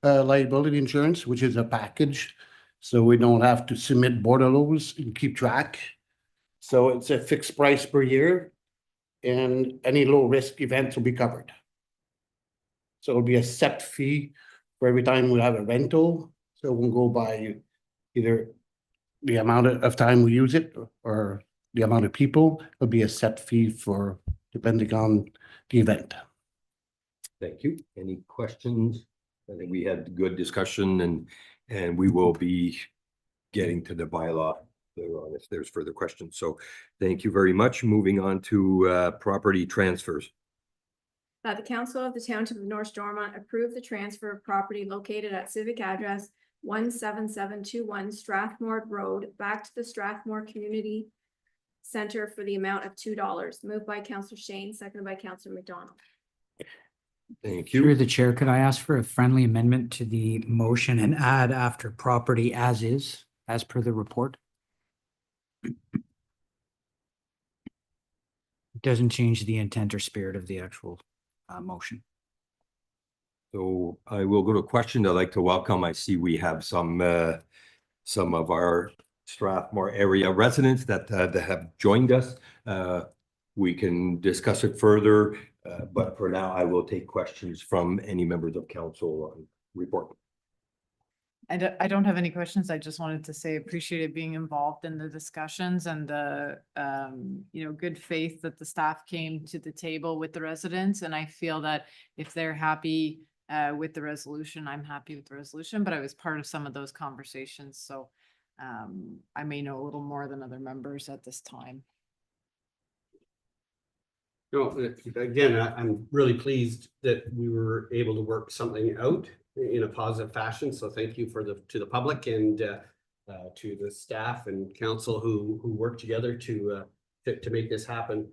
liability insurance, which is a package. So we don't have to submit bordereaux and keep track. So it's a fixed price per year and any low risk events will be covered. So it'll be a set fee for every time we have a rental. So we'll go by either the amount of time we use it or the amount of people. It'll be a set fee for depending on the event. Thank you. Any questions? I think we had good discussion and we will be getting to the bylaw later on if there's further questions. So thank you very much. Moving on to property transfers. The Council of the Township of North Stormont approved the transfer of property located at civic address 17721 Strathmore Road back to the Strathmore Community Center for the amount of $2. Moved by Councillor Shane, seconded by Councillor McDonald. Thank Through you. the chair, could I ask for a friendly amendment to the motion and add after property as is, as per the report? It doesn't change the intent or spirit of the actual motion. So I will go to a question I'd like to welcome. I see we have some of our Strathmore area residents that have joined us. We can discuss it further, but for now, I will take questions from any members of council on report. I don't have any questions. I just wanted to say appreciated being involved in the discussions and the good faith that the staff came to the table with the residents. And I feel that if they're happy with the resolution, I'm happy with the resolution, but I was part of some of those conversations. So I may know a little more than other members at this time. No, again, I'm really pleased that we were able to work something out in a positive fashion. So thank you to the public and to the staff and council who worked together to make this happen.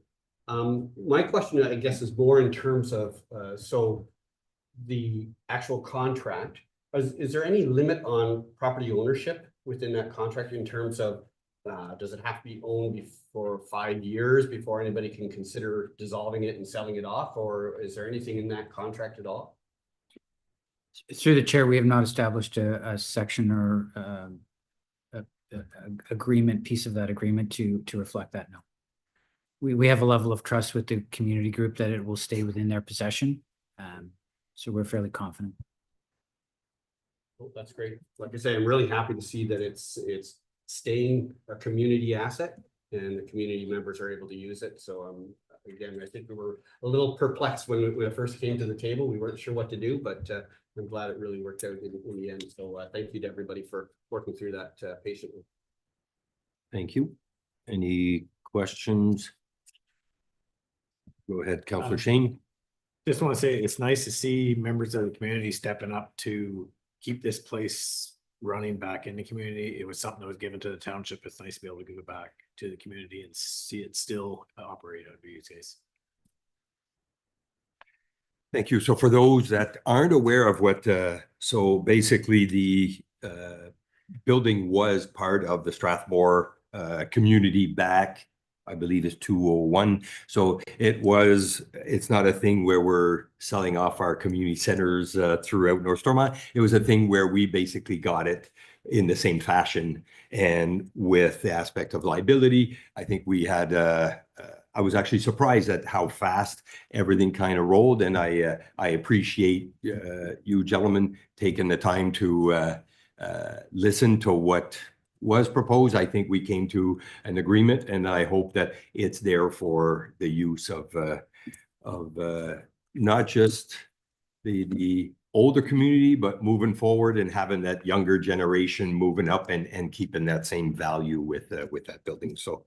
My question, I guess, is more in terms of, so the actual contract, is there any limit on property ownership within that contract in terms of, does it have to be owned for 5 years before anybody can consider dissolving it and selling it off? Or is there anything in that contract at all? Through the chair, we have not established a section or a agreement, piece of that agreement to reflect that, no. We have a level of trust with the community group that it will stay within their possession. So we're fairly confident. Oh, that's great. Like I say, I'm really happy to see that it's staying a community asset and the community members are able to use it. So again, I think we were a little perplexed when it first came to the table. We weren't sure what to do, but I'm glad it really worked out in the end. So thank you to everybody for working through that patiently. Thank you. Any questions? Go ahead, Councillor Shane. Just want to say it's nice to see members of the community stepping up to keep this place running back in the community. It was something that was given to the township. It's nice to be able to give it back to the community and see it still operate under you guys. Thank you. So for those that aren't aware of what, so basically the building was part of the Strathmore community back, I believe it's 201. So it's not a thing where we're selling off our community centers throughout North Stormont. It was a thing where we basically got it in the same fashion. And with the aspect of liability, I think we had, I was actually surprised at how fast everything kind of rolled. And I appreciate you gentlemen taking the time to listen to what was proposed. I think we came to an agreement, and I hope that it's there for the use of not just the older community, but moving forward and having that younger generation moving up and keeping that same value with that building. So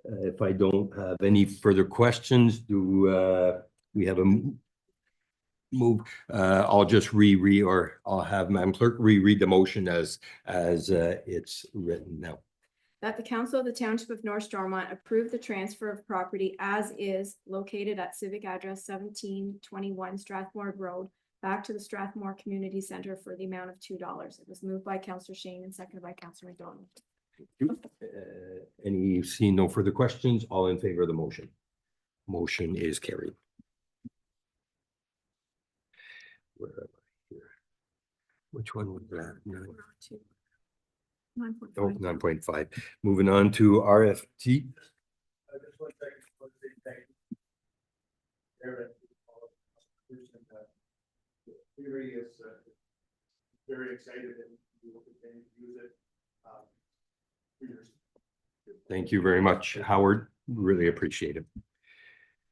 if I don't have any further questions, do we have a move? I'll just I'll have Madam Clerk reread the motion as it's written now. That the Council of the Township of North Stormont approve the transfer of property as is located at civic address 1721 Strathmore Road back to the Strathmore Community Center for the amount of $2. It was moved by Councillor Shane and seconded by Councillor McDonald. Any seeing no further questions, all in favor of the motion? Motion is carried. Where am I here? Which one was that? 9.5. Moving on to RFT. Theory is very excited and we will continue to use it. Thank you very much, Howard. Really appreciate it.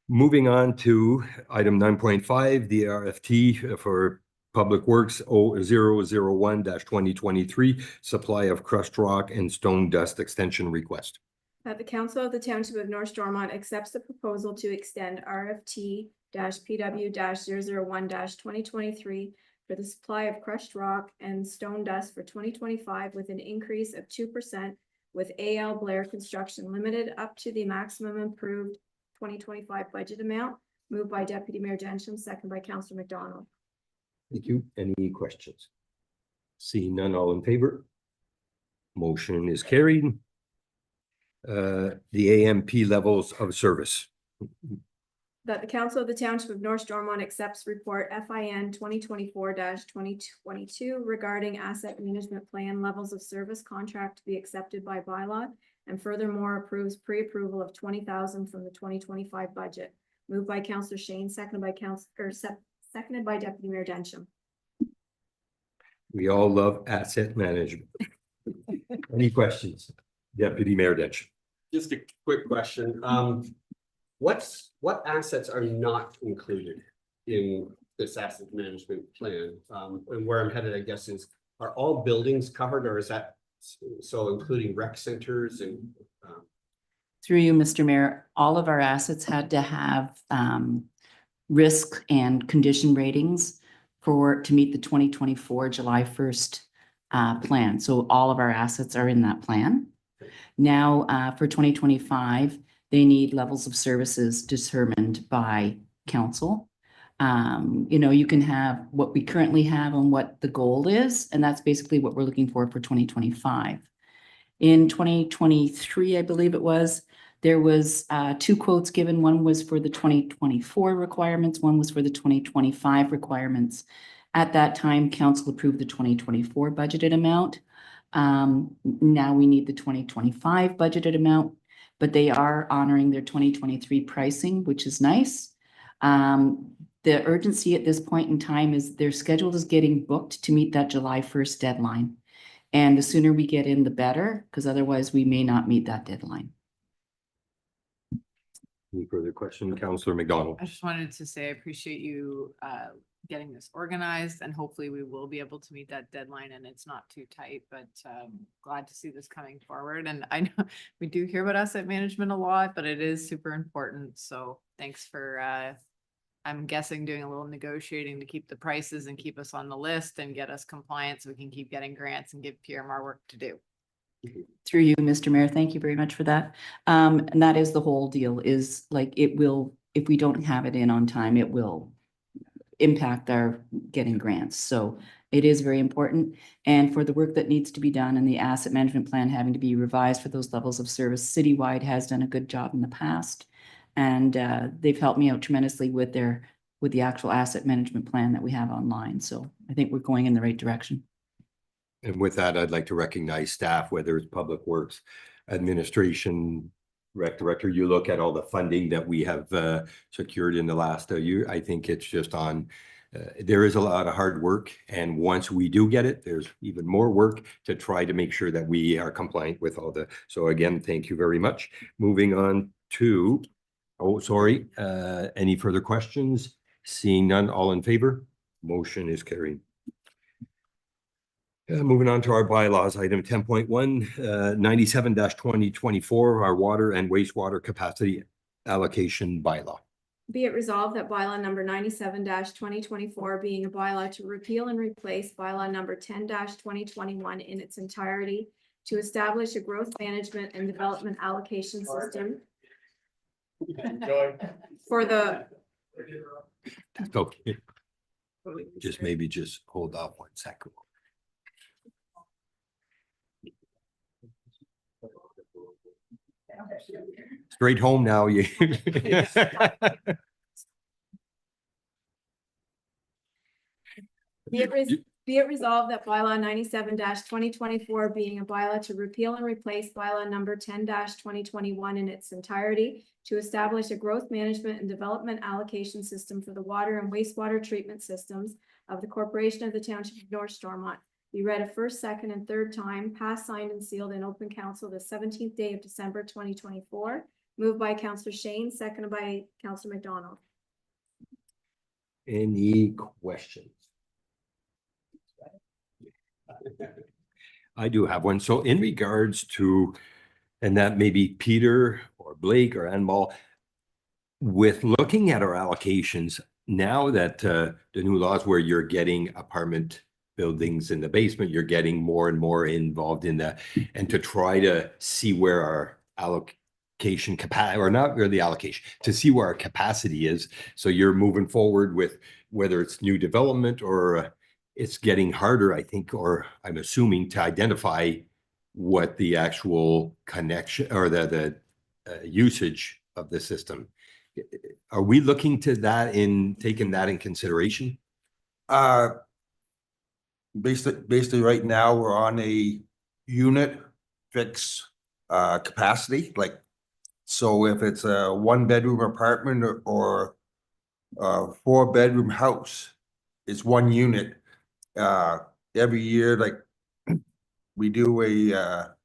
Moving on to item 9.5, the RFT for Public Works 001-2023, supply of crushed rock and stone dust extension request. That the Council of the Township of North Stormont accepts the proposal to extend RFT-PW-001-2023 for the supply of crushed rock and stone dust for 2025 with an increase of 2% with A.L. Blair Construction Limited up to the maximum approved 2025 budget amount. Moved by Deputy Mayor Densham, second by Councillor McDonald. Thank you. Any questions? Seeing none, all in favor? Motion is carried. The AMP levels of service. That the Council of the Township of North Stormont accepts report FIN 2024-2022 regarding asset management plan levels of service contract to be accepted by bylaw, and furthermore approves pre-approval of $20,000 from the 2025 budget. Moved by Councillor Shane, seconded by Deputy Mayor Densham. We all love asset management. Any questions? Deputy Mayor Densham. Just a quick question. What assets are not included in this asset management plan? And where I'm headed, I guess, is are all buildings covered, or is that so including rec centers and? Through you, Mr. Mayor, all of our assets had to have risk and condition ratings to meet the 2024 July 1st plan. So all of our assets are in that plan. Now, for 2025, they need levels of services determined by council. You know, you can have what we currently have and what the goal is, and that's basically what we're looking for 2025. In 2023, I believe it was, there was 2 quotes given. One was for the 2024 requirements, one was for the 2025 requirements. At that time, council approved the 2024 budgeted amount. Now we need the 2025 budgeted amount, but they are honoring their 2023 pricing, which is nice. The urgency at this point in time is their schedule is getting booked to meet that July 1st deadline. And the sooner we get in, the better, because otherwise we may not meet that deadline. Any further question, Councillor McDonald? I just wanted to say I appreciate you getting this organized, and hopefully we will be able to meet that deadline and it's not too tight, but glad to see this coming forward. And I know we do hear about asset management a lot, but it is super important. So thanks for I'm guessing doing a little negotiating to keep the prices and keep us on the list and get us compliant so we can keep getting grants and give PRMR work to do. Through you, Mr. Mayor, thank you very much for that. And that is the whole deal, is like, it will, if we don't have it in on time, it will impact our getting grants. So it is very important. And for the work that needs to be done and the asset management plan having to be revised for those levels of service, Citywide has done a good job in the past. And they've helped me out tremendously with the actual asset management plan that we have online. So I think we're going in the right direction. And with that, I'd like to recognize staff, whether it's Public Works, Administration, Rec Director. You look at all the funding that we have secured in the last year. I think it's just on, there is a lot of hard work. And once we do get it, there's even more work to try to make sure that we are compliant with all the, so again, thank you very much. Moving on to, any further questions? Seeing none, all in favor? Motion is carried. Moving on to our bylaws, item 10.1, 97-2024, our water and wastewater capacity allocation bylaw. Be it resolved that bylaw number 97-2024 being a bylaw to repeal and replace bylaw number 10-2021 in its entirety to establish a growth management and development allocation system for the Okay. Maybe just hold off 1 second. Straight home now, you. Be it resolved that bylaw 97-2024 being a bylaw to repeal and replace bylaw number 10-2021 in its entirety to establish a growth management and development allocation system for the water and wastewater treatment systems of the Corporation of the Township of North Stormont. Be read a first, second, and third time, passed, signed, and sealed in open council the 17th day of December 2024. Moved by Councillor Shane, seconded by Councillor McDonald. Any questions? I do have one. So in regards to, and that may be Peter or Blake or Anmol, with looking at our allocations, now that the new laws where you're getting apartment buildings in the basement, you're getting more and more involved in that, and to try to see where our allocation capacity, or not really allocation, to see where our capacity is. So you're moving forward with whether it's new development or it's getting harder, I think, or I'm assuming, to identify what the actual connection or the usage of the system. Are we looking to that taking that in consideration? Basically right now we're on a unit fixed capacity, like, so if it's a 1-bedroom apartment or a 4-bedroom house, it's 1 unit. Every year, like, we do a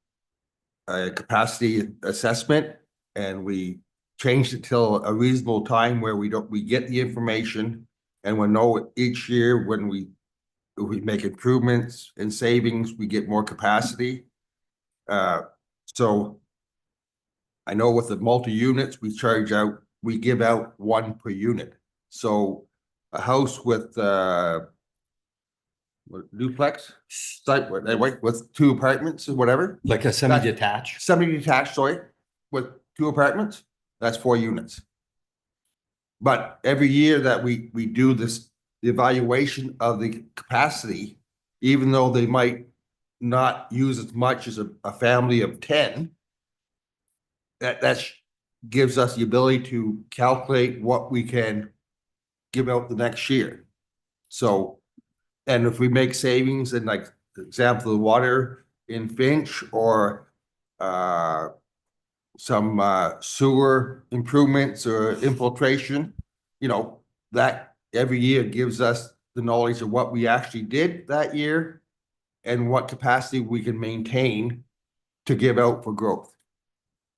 capacity assessment, and we change it till a reasonable time where we get the information, and we know each year when we make improvements and savings, we get more capacity. So I know with the multi-units, we give out 1 per unit. So a house with duplex site with 2 apartments or whatever, like a semi-detached, sorry, with 2 apartments, That's 4 units. But every year that we do this, the evaluation of the capacity, even though they might not use as much as a family of 10, that gives us the ability to calculate what we can give out the next year. So, and if we make savings in, like, the example of the water in Finch, or some sewer improvements or infiltration, you know, that every year gives us the knowledge of what we actually did that year and what capacity we can maintain to give out for growth.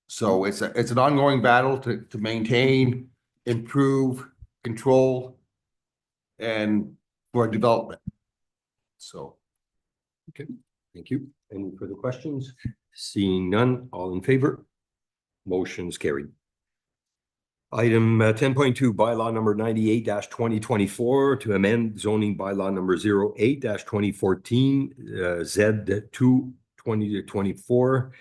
So it's an ongoing battle to maintain, improve, control, and for development. So. Okay, thank you. Any further questions? Seeing none, all in favor? Motion's carried. Item 10.2, bylaw number 98-2024 to amend zoning bylaw number 08-2014, Z2 2024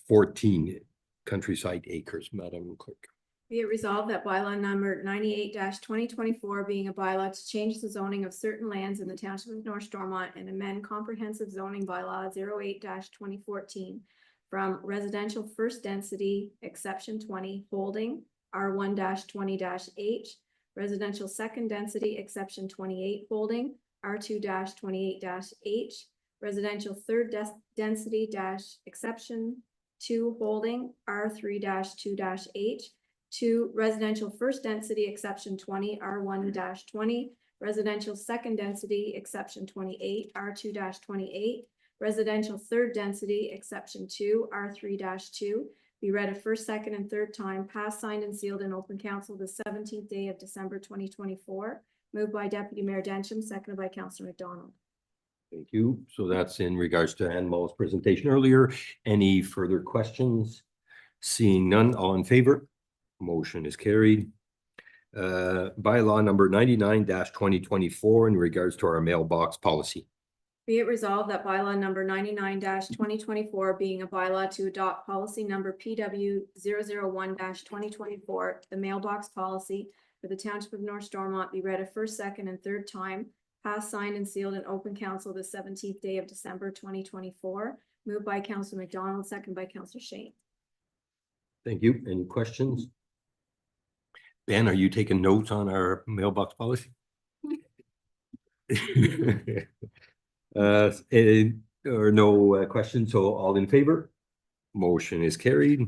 14 Countryside Acres. Madam Clerk. Be it resolved that bylaw number 98-2024 being a bylaw to change the zoning of certain lands in the township of North Stormont and amend comprehensive zoning bylaw 08-2014 from residential first density exception 20 holding R1-20-H, residential second density exception 28 holding R2-28-H, residential third density exception 2 holding R3-2-H, to residential first density exception 20 R1-20, residential second density exception 28 R2-28, residential third density exception 2 R3-2 be read a first, second, and third time, passed, signed, and sealed in open council the 17th day of December 2024. Moved by Deputy Mayor Densham, seconded by Councillor McDonald. Thank you. So that's in regards to Ann Mull's presentation earlier. Any further questions? Seeing none, all in favor? Motion is carried. Bylaw number 99-2024 in regards to our mailbox policy. Be it resolved that bylaw number 99-2024 being a bylaw to adopt policy number PW 001-2024, the mailbox policy for the Township of North Stormont be read a first, second, and third time, passed, signed, and sealed in open council the 17th day of December 2024. Moved by Councillor McDonald, second by Councillor Shane. Thank you. Any questions? Ben, are you taking notes on our mailbox policy? Or no questions, so all in favor? Motion is carried.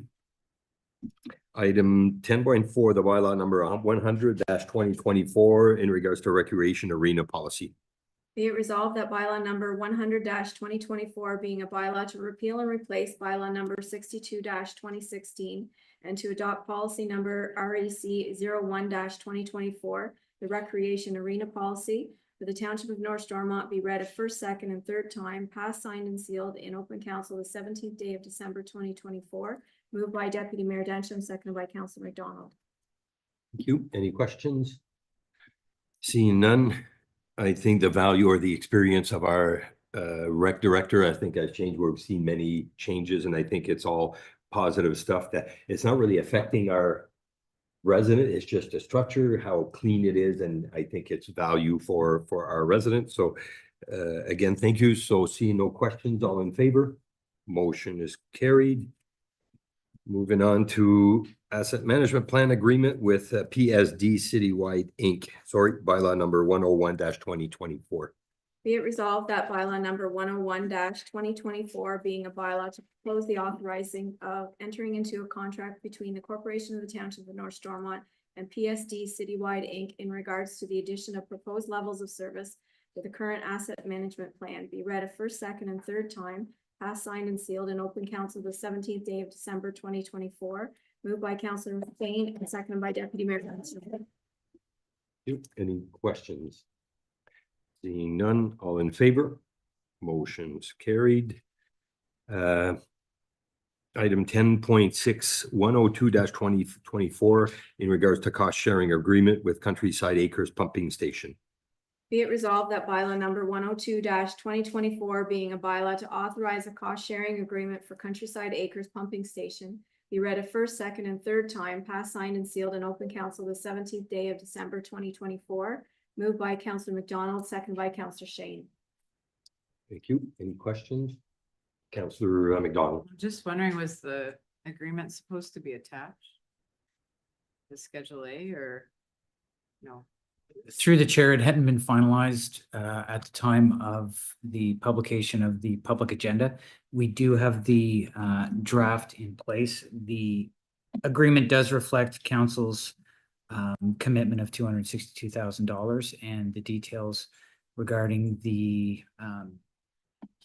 Item 10.4, the bylaw number 100-2024 in regards to recreation arena policy. Be it resolved that bylaw number 100-2024 being a bylaw to repeal and replace bylaw number 62-2016 and to adopt policy number RAC 01-2024, the recreation arena policy for the Township of North Stormont be read a first, second, and third time, passed, signed, and sealed in open council the 17th day of December 2024. Moved by Deputy Mayor Densham, seconded by Councillor McDonald. Thank you. Any questions? Seeing none, I think the value or the experience of our rec director, I think has changed. We've seen many changes, and I think it's all positive stuff that it's not really affecting our resident. It's just a structure, how clean it is, and I think it's value for our residents. So again, thank you. So seeing no questions, all in favor? Motion is carried. Moving on to asset management plan agreement with PSD Citywide Inc. Sorry, bylaw number 101-2024. Be it resolved that bylaw number 101-2024 being a bylaw to propose the authorizing of entering into a contract between the Corporation of the Township of North Stormont and PSD Citywide Inc. in regards to the addition of proposed levels of service to the current asset management plan be read a first, second, and third time, passed, signed, and sealed in open council the 17th day of December 2024. Moved by Councillor Payne and seconded by Deputy Mayor Johnson. Any questions? Seeing none, all in favor? Motion's carried. Item 10.6, 102-2024 in regards to cost sharing agreement with Countryside Acres Pumping Station. Be it resolved that bylaw number 102-2024 being a bylaw to authorize a cost sharing agreement for Countryside Acres Pumping Station be read a first, second, and third time, passed, signed, and sealed in open council the 17th day of December 2024. Moved by Councillor McDonald, second by Councillor Shane. Thank you. Any questions? Councillor McDonald. I'm just wondering, was the agreement supposed to be attached? The Schedule A or no? Through the chair, it hadn't been finalized at the time of the publication of the public agenda. We do have the draft in place. The agreement does reflect council's commitment of $262,000 and the details regarding the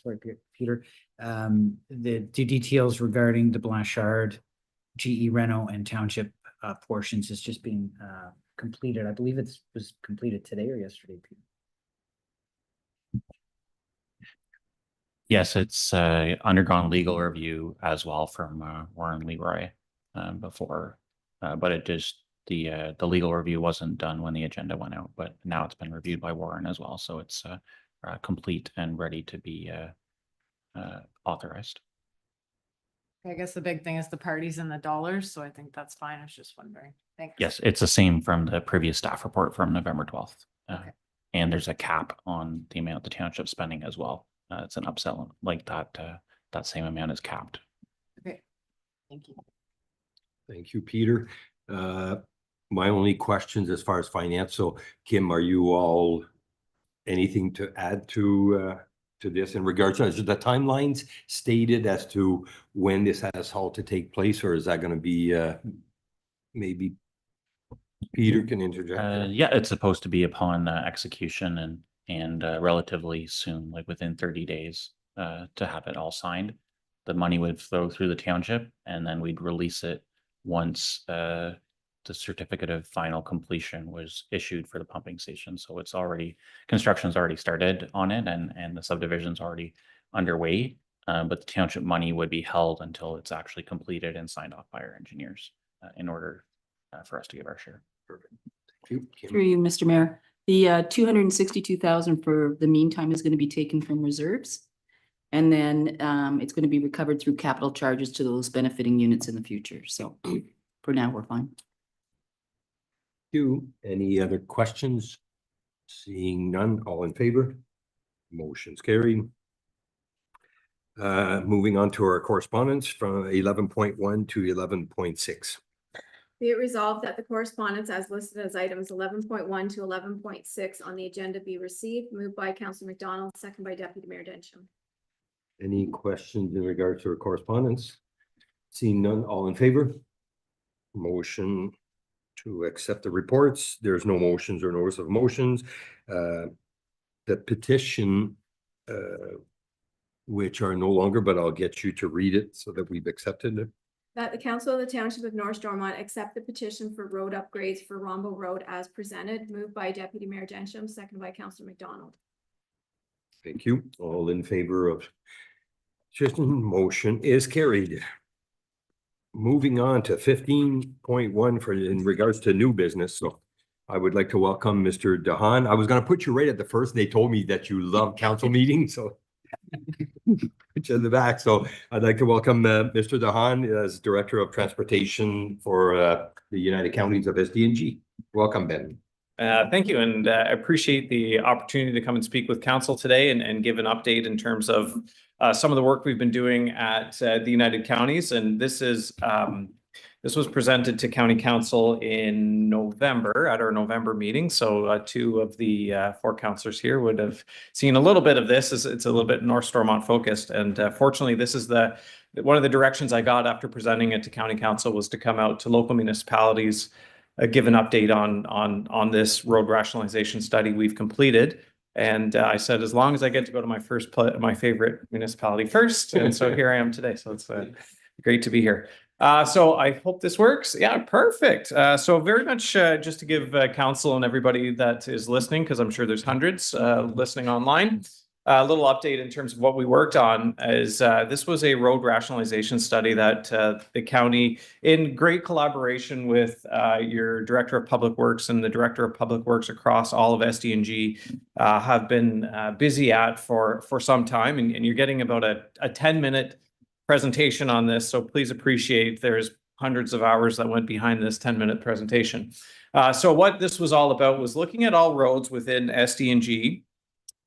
sorry, Peter, the details regarding the Blanchard, GE Renault and Township portions is just being completed. I believe it was completed today or yesterday, Peter. Yes, it's undergone legal review as well from Warren Leroy before, but it just the legal review wasn't done when the agenda went out, but now it's been reviewed by Warren as well, so it's complete and ready to be authorized. I guess the big thing is the parties and the dollars, so I think that's fine. I was just wondering. Thanks. Yes, it's the same from the previous staff report from November 12th. Okay. And there's a cap on the amount the township spending as well. It's an upsell like that. That same amount is capped. Okay. Thank you. Thank you, Peter. My only questions as far as finance. So Kim, are you all anything to add to this in regards to the timelines stated as to when this has all to take place, or is that going to be maybe Peter can interject? Yeah, it's supposed to be upon execution and relatively soon, like within 30 days to have it all signed. The money would flow through the township and then we'd release it once the certificate of final completion was issued for the pumping station. So it's already, construction's already started on it and the subdivision's already underway. But the township money would be held until it's actually completed and signed off by our engineers in order for us to give our share. Perfect. Thank you, Kim. Through you, Mr. Mayor. The 262,000 for the meantime is going to be taken from reserves. And then it's going to be recovered through capital charges to those benefiting units in the future. So for now, we're fine. You. Any other questions? Seeing none, all in favor? Motion's carried. Moving on to our correspondence from 11.1 to 11.6. Be it resolved that the correspondence as listed as items 11.1 to 11.6 on the agenda be received. Moved by Councillor McDonald, second by Deputy Mayor Densham. Any questions in regards to our correspondence? Seeing none, all in favor? Motion to accept the reports. There's no motions or notice of motions. The petition, which are no longer, but I'll get you to read it so that we've accepted it. That the Council of the Township of North Stormont accept the petition for road upgrades for Rombo Road as presented. Moved by Deputy Mayor Densham, second by Councillor McDonald. Thank you. All in favor of motion is carried. Moving on to 15.1 for in regards to new business. So I would like to welcome Mr. Dahan. I was going to put you right at the first. They told me that you love council meetings, so put you in the back. So I'd like to welcome Mr. Dahan as Director of Transportation for the United Counties of SDNG. Welcome, Ben. Thank you, and I appreciate the opportunity to come and speak with council today and give an update in terms of some of the work we've been doing at the United Counties. And this was presented to County Council in November at our November meeting. So two of the four councillors here would have seen a little bit of this. It's a little bit North Stormont focused, and fortunately, this is one of the directions I got after presenting it to County Council was to come out to local municipalities. Give an update on this road rationalization study we've completed. And I said, as long as I get to go to my favorite municipality first. And so here I am today. So it's great to be here. So I hope this works. Yeah, perfect. So very much just to give council and everybody that is listening, because I'm sure there's hundreds listening online, a little update in terms of what we worked on is this was a road rationalization study that the county, in great collaboration with your Director of Public Works and the Director of Public Works across all of SDNG, have been busy at for some time. And you're getting about a 10-minute presentation on this, so please appreciate there's hundreds of hours that went behind this 10-minute presentation. So what this was all about was looking at all roads within SDNG.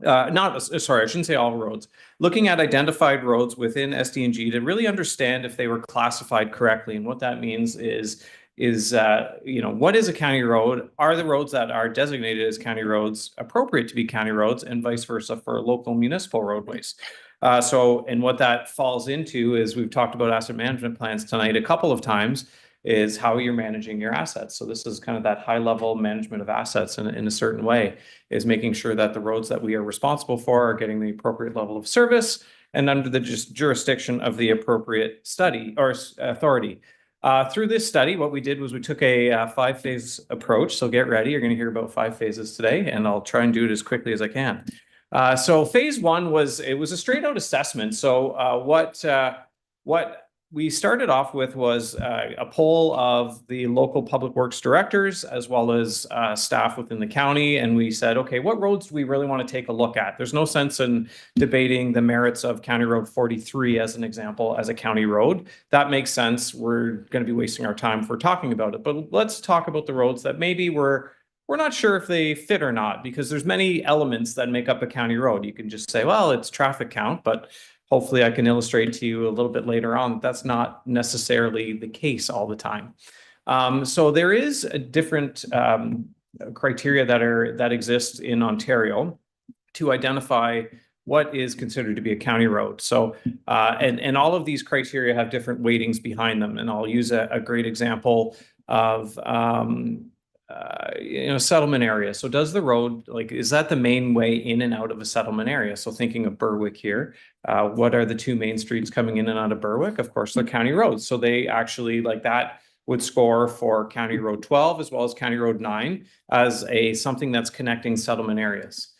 Sorry, I shouldn't say all roads. Looking at identified roads within SDNG to really understand if they were classified correctly. And what that means is what is a county road? Are the roads that are designated as county roads appropriate to be county roads, and vice versa for local municipal roadways? And what that falls into is, we've talked about asset management plans tonight a couple of times, is how you're managing your assets. So this is kind of that high level management of assets in a certain way, is making sure that the roads that we are responsible for are getting the appropriate level of service and under the jurisdiction of the appropriate study or authority. Through this study, what we did was we took a 5-phase approach. So get ready, you're going to hear about 5 phases today, and I'll try and do it as quickly as I can. So phase 1 was a straight out assessment. So what we started off with was a poll of the local public works directors as well as staff within the county. And we said, okay, what roads do we really want to take a look at? There's no sense in debating the merits of County Road 43 as an example, as a county road. That makes sense. We're going to be wasting our time if we're talking about it. But let's talk about the roads that maybe we're not sure if they fit or not, because there's many elements that make up a county road. You can just say, well, it's traffic count, but hopefully I can illustrate to you a little bit later on that that's not necessarily the case all the time. So there is a different criteria that exist in Ontario to identify what is considered to be a county road. So and all of these criteria have different weightings behind them. And I'll use a great example of settlement area. So does the road, is that the main way in and out of a settlement area? So thinking of Berwick here, what are the 2 main streets coming in and out of Berwick? Of course, they're county roads. So they actually, that would score for County Road 12 as well as County Road 9 as something that's connecting settlement areas.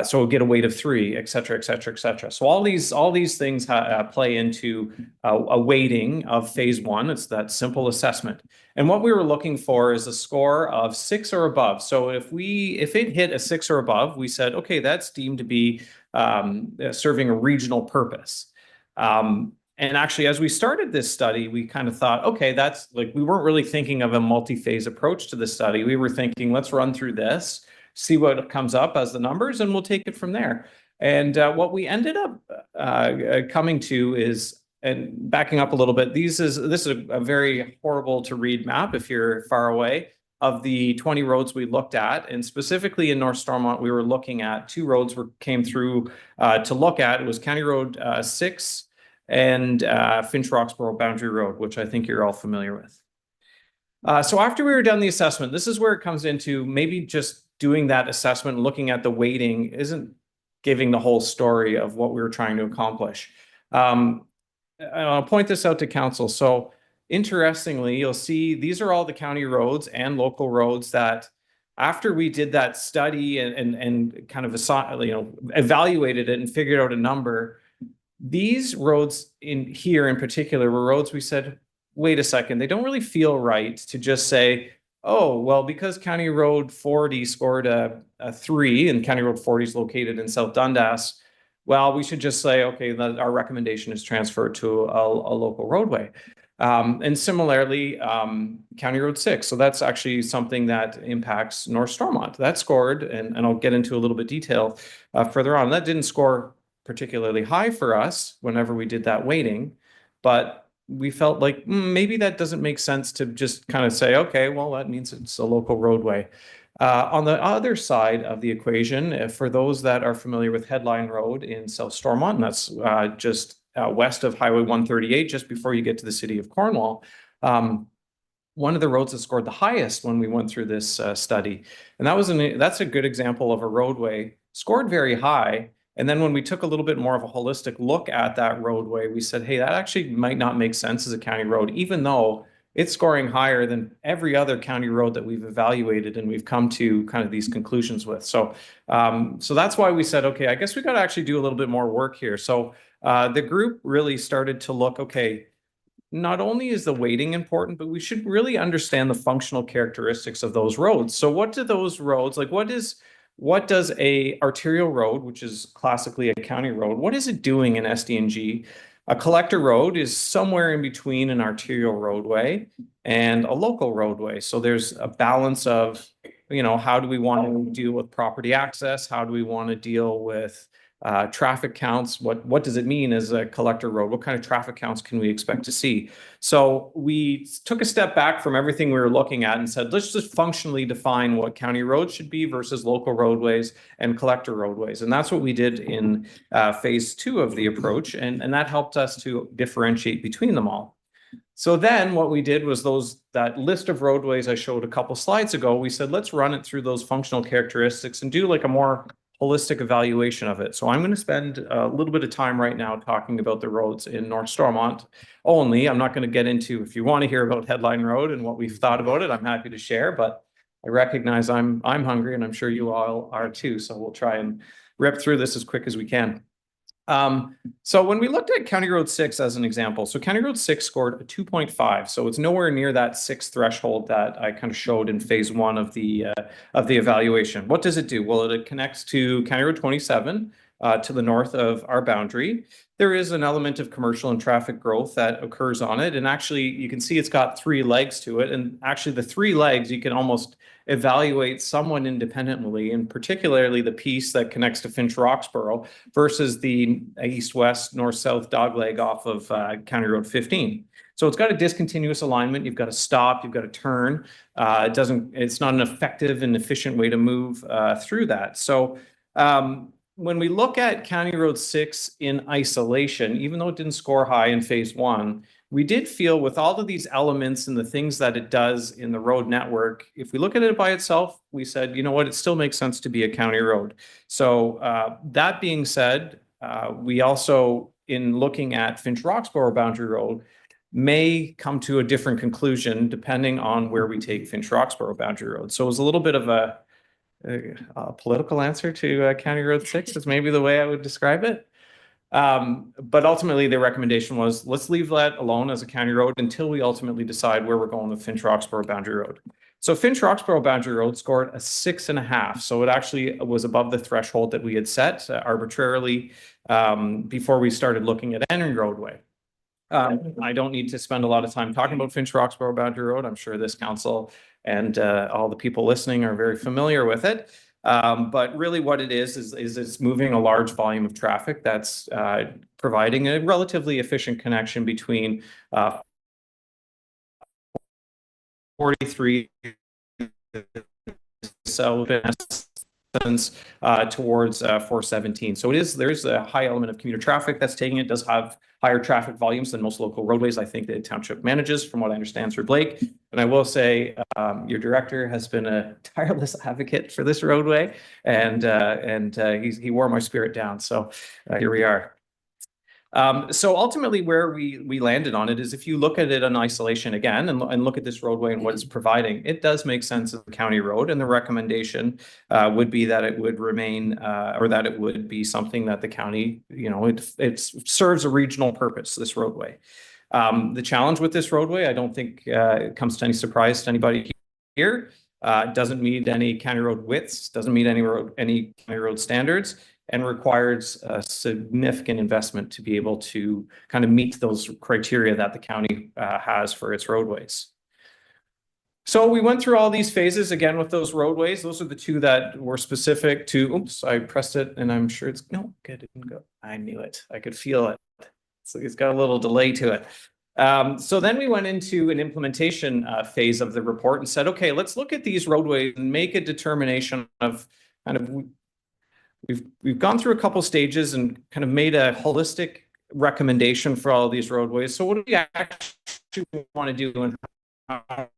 So we'll get a weight of 3, et cetera, et cetera, et cetera. So all these things play into a weighting of phase 1. It's that simple assessment. And what we were looking for is a score of 6 or above. So if it hit a 6 or above, we said, okay, that's deemed to be serving a regional purpose. And actually, as we started this study, we kind of thought, okay, that's we weren't really thinking of a multi-phase approach to the study. We were thinking, let's run through this, see what comes up as the numbers, and we'll take it from there. And what we ended up coming to is, and backing up a little bit, this is a very horrible to read map if you're far away, of the 20 roads we looked at. And specifically in North Stormont, we were looking at 2 roads came through to look at. It was County Road 6 and Finch Roxborough Boundary Road, which I think you're all familiar with. So after we were done the assessment, this is where it comes into maybe just doing that assessment, looking at the weighting isn't giving the whole story of what we were trying to accomplish. I'll point this out to council. So interestingly, you'll see these are all the county roads and local roads that after we did that study and kind of evaluated it and figured out a number, these roads in here in particular were roads we said, wait a second, they don't really feel right to just say, oh, well, because County Road 40 scored a 3 and County Road 40 is located in South Dundas, well, we should just say, okay, our recommendation is transferred to a local roadway. And similarly, County Road 6. So that's actually something that impacts North Stormont. That scored, and I'll get into a little bit detail further on. That didn't score particularly high for us whenever we did that weighting, but we felt like maybe that doesn't make sense to just kind of say, okay, well, that means it's a local roadway. On the other side of the equation, for those that are familiar with Headline Road in South Stormont, and that's just west of Highway 138, just before you get to the city of Cornwall, one of the roads that scored the highest when we went through this study, and that's a good example of a roadway scored very high. And then when we took a little bit more of a holistic look at that roadway, we said, hey, that actually might not make sense as a county road, even though it's scoring higher than every other county road that we've evaluated and we've come to kind of these conclusions with. So that's why we said, okay, I guess we got to actually do a little bit more work here. So the group really started to look, okay, not only is the weighting important, but we should really understand the functional characteristics of those roads. So what do those roads, what does a arterial road, which is classically a county road, what is it doing in SDNG A collector road is somewhere in between an arterial roadway and a local roadway. So there's a balance of, how do we want to deal with property access? How do we want to deal with traffic counts? What does it mean as a collector road? What kind of traffic counts can we expect to see? So we took a step back from everything we were looking at and said, let's just functionally define what county roads should be versus local roadways and collector roadways. And that's what we did in phase 2 of the approach. And that helped us to differentiate between them all. So then what we did was that list of roadways I showed a couple slides ago, we said, let's run it through those functional characteristics and do like a more holistic evaluation of it. So I'm going to spend a little bit of time right now talking about the roads in North Stormont only. I'm not going to get into, if you want to hear about Headline Road and what we've thought about it, I'm happy to share, but I recognize I'm hungry and I'm sure you all are too. So we'll try and rip through this as quick as we can. So when we looked at County Road 6 as an example, so County Road 6 scored a 2.5. So it's nowhere near that 6 threshold that I kind of showed in phase 1 of the evaluation. What does it do? Well, it connects to County Road 27 to the north of our boundary. There is an element of commercial and traffic growth that occurs on it. And actually, you can see it's got 3 legs to it. And actually, the 3 legs, you can almost evaluate somewhat independently, and particularly the piece that connects to Finch Roxborough versus the east-west, north-south dogleg off of County Road 15. So it's got a discontinuous alignment. You've got to stop, you've got to turn. It's not an effective and efficient way to move through that. So when we look at County Road 6 in isolation, even though it didn't score high in phase 1, we did feel with all of these elements and the things that it does in the road network, if we look at it by itself, we said, you know what, it still makes sense to be a county road. So that being said, we also, in looking at Finch Roxborough Boundary Road, may come to a different conclusion depending on where we take Finch Roxborough Boundary Road. So it was a little bit of a political answer to County Road 6 is maybe the way I would describe it. But ultimately, the recommendation was, let's leave that alone as a county road until we ultimately decide where we're going with Finch Roxborough Boundary Road. So Finch Roxborough Boundary Road scored a 6.5. So it actually was above the threshold that we had set arbitrarily before we started looking at any roadway. I don't need to spend a lot of time talking about Finch Roxborough Boundary Road. I'm sure this council and all the people listening are very familiar with it. But really what it is it's moving a large volume of traffic that's providing a relatively efficient connection between 43 south towards 417. So there's a high element of commuter traffic that's taking it. It does have higher traffic volumes than most local roadways I think the township manages, from what I understand through Blake. And I will say your director has been a tireless advocate for this roadway, and he wore my spirit down. So here we are. So ultimately where we landed on it is, if you look at it in isolation again and look at this roadway and what it's providing, it does make sense as a county road. And the recommendation would be that it would remain or that it would be something that the county, it serves a regional purpose, this roadway. The challenge with this roadway, I don't think it comes to any surprise to anybody here. It doesn't meet any county road widths, doesn't meet any county road standards, and requires a significant investment to be able to kind of meet those criteria that the county has for its roadways. So we went through all these phases again with those roadways. Those are the 2 that were specific to, oops, I pressed it and I'm sure it's, no, it didn't go. I knew it. I could feel it. So it's got a little delay to it. So then we went into an implementation phase of the report and said, okay, let's look at these roadways and make a determination of kind of, we've gone through a couple stages and kind of made a holistic recommendation for all of these roadways. So what do we actually want to do and come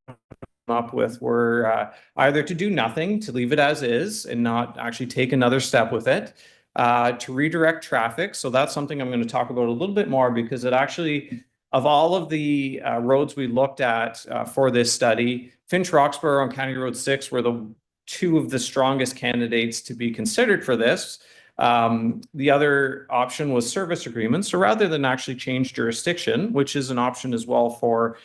up with? We're either to do nothing, to leave it as is and not actually take another step with it, to redirect traffic. So that's something I'm going to talk about a little bit more, because it actually, of all of the roads we looked at for this study, Finch Roxborough on County Road 6 were the 2 of the strongest candidates to be considered for this. The other option was service agreements. So rather than actually change jurisdiction, which is an option as well for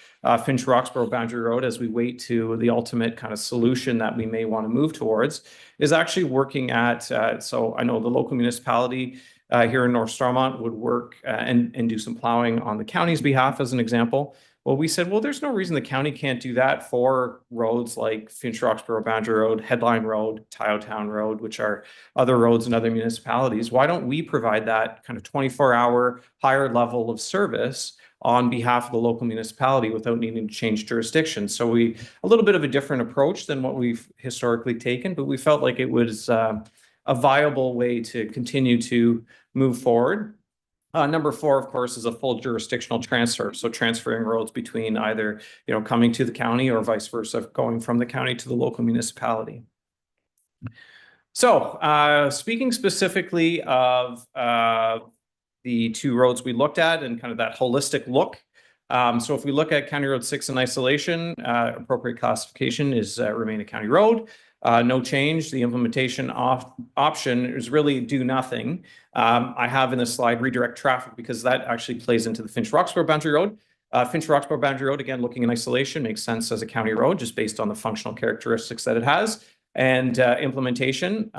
Finch Roxborough Boundary Road as we wait to the ultimate kind of solution that we may want to move towards, is actually working at, so I know the local municipality here in North Stormont would work and do some plowing on the county's behalf, as an example. Well, we said, well, there's no reason the county can't do that for roads like Finch Roxborough Boundary Road, Headline Road, Town Road, which are other roads in other municipalities. Why don't we provide that kind of 24-hour higher level of service on behalf of the local municipality without needing to change jurisdiction? So a little bit of a different approach than what we've historically taken, but we felt like it was a viable way to continue to move forward. Number 4, of course, is a full jurisdictional transfer. So transferring roads between either, coming to the county or vice versa, going from the county to the local municipality. So speaking specifically of the 2 roads we looked at and kind of that holistic look. So if we look at County Road 6 in isolation, appropriate classification is remain a county road. No change. The implementation option is really do nothing. I have in this slide redirect traffic because that actually plays into the Finch Roxborough Boundary Road. Finch Roxborough Boundary Road, again, looking in isolation, makes sense as a county road just based on the functional characteristics that it has. And implementation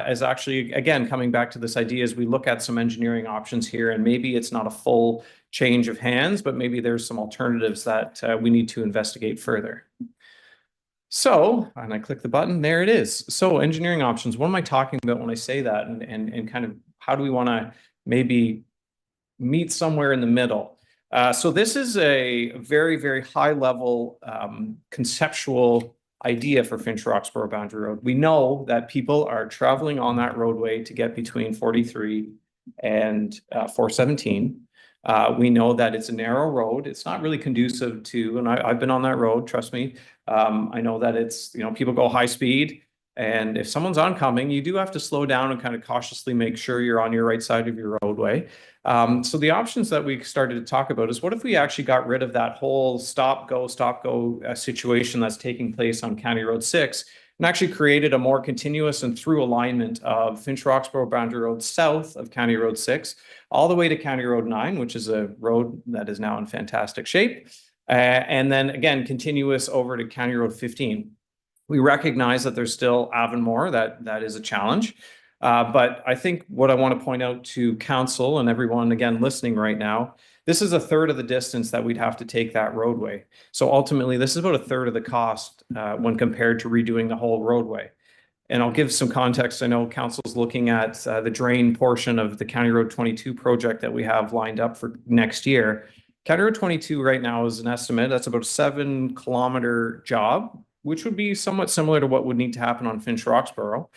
is actually, again, coming back to this idea as we look at some engineering options here, and maybe it's not a full change of hands, but maybe there's some alternatives that we need to investigate further. So, and I click the button, there it is. So engineering options, what am I talking about when I say that? And kind of how do we want to maybe meet somewhere in the middle? So this is a very, very high level conceptual idea for Finch Roxborough Boundary Road. We know that people are traveling on that roadway to get between 43 and 417. We know that it's a narrow road. It's not really conducive to, and I've been on that road, trust me. I know that it's, people go high speed, and if someone's oncoming, you do have to slow down and kind of cautiously make sure you're on your right side of your roadway. So the options that we started to talk about is what if we actually got rid of that whole stop go situation that's taking place on County Road 6 and actually created a more continuous and through alignment of Finch Roxborough Boundary Road south of County Road 6 all the way to County Road 9, which is a road that is now in fantastic shape. And then again, continuous over to County Road 15. We recognize that there's still Avonmore, that is a challenge. But I think what I want to point out to council and everyone again listening right now, this is a third of the distance that we'd have to take that roadway. So ultimately, this is about a third of the cost when compared to redoing the whole roadway. And I'll give some context. I know council's looking at the drain portion of the County Road 22 project that we have lined up for next year. County Road 22 right now is an estimate. That's about a 7-kilometer job, which would be somewhat similar to what would need to happen on Finch Roxborough.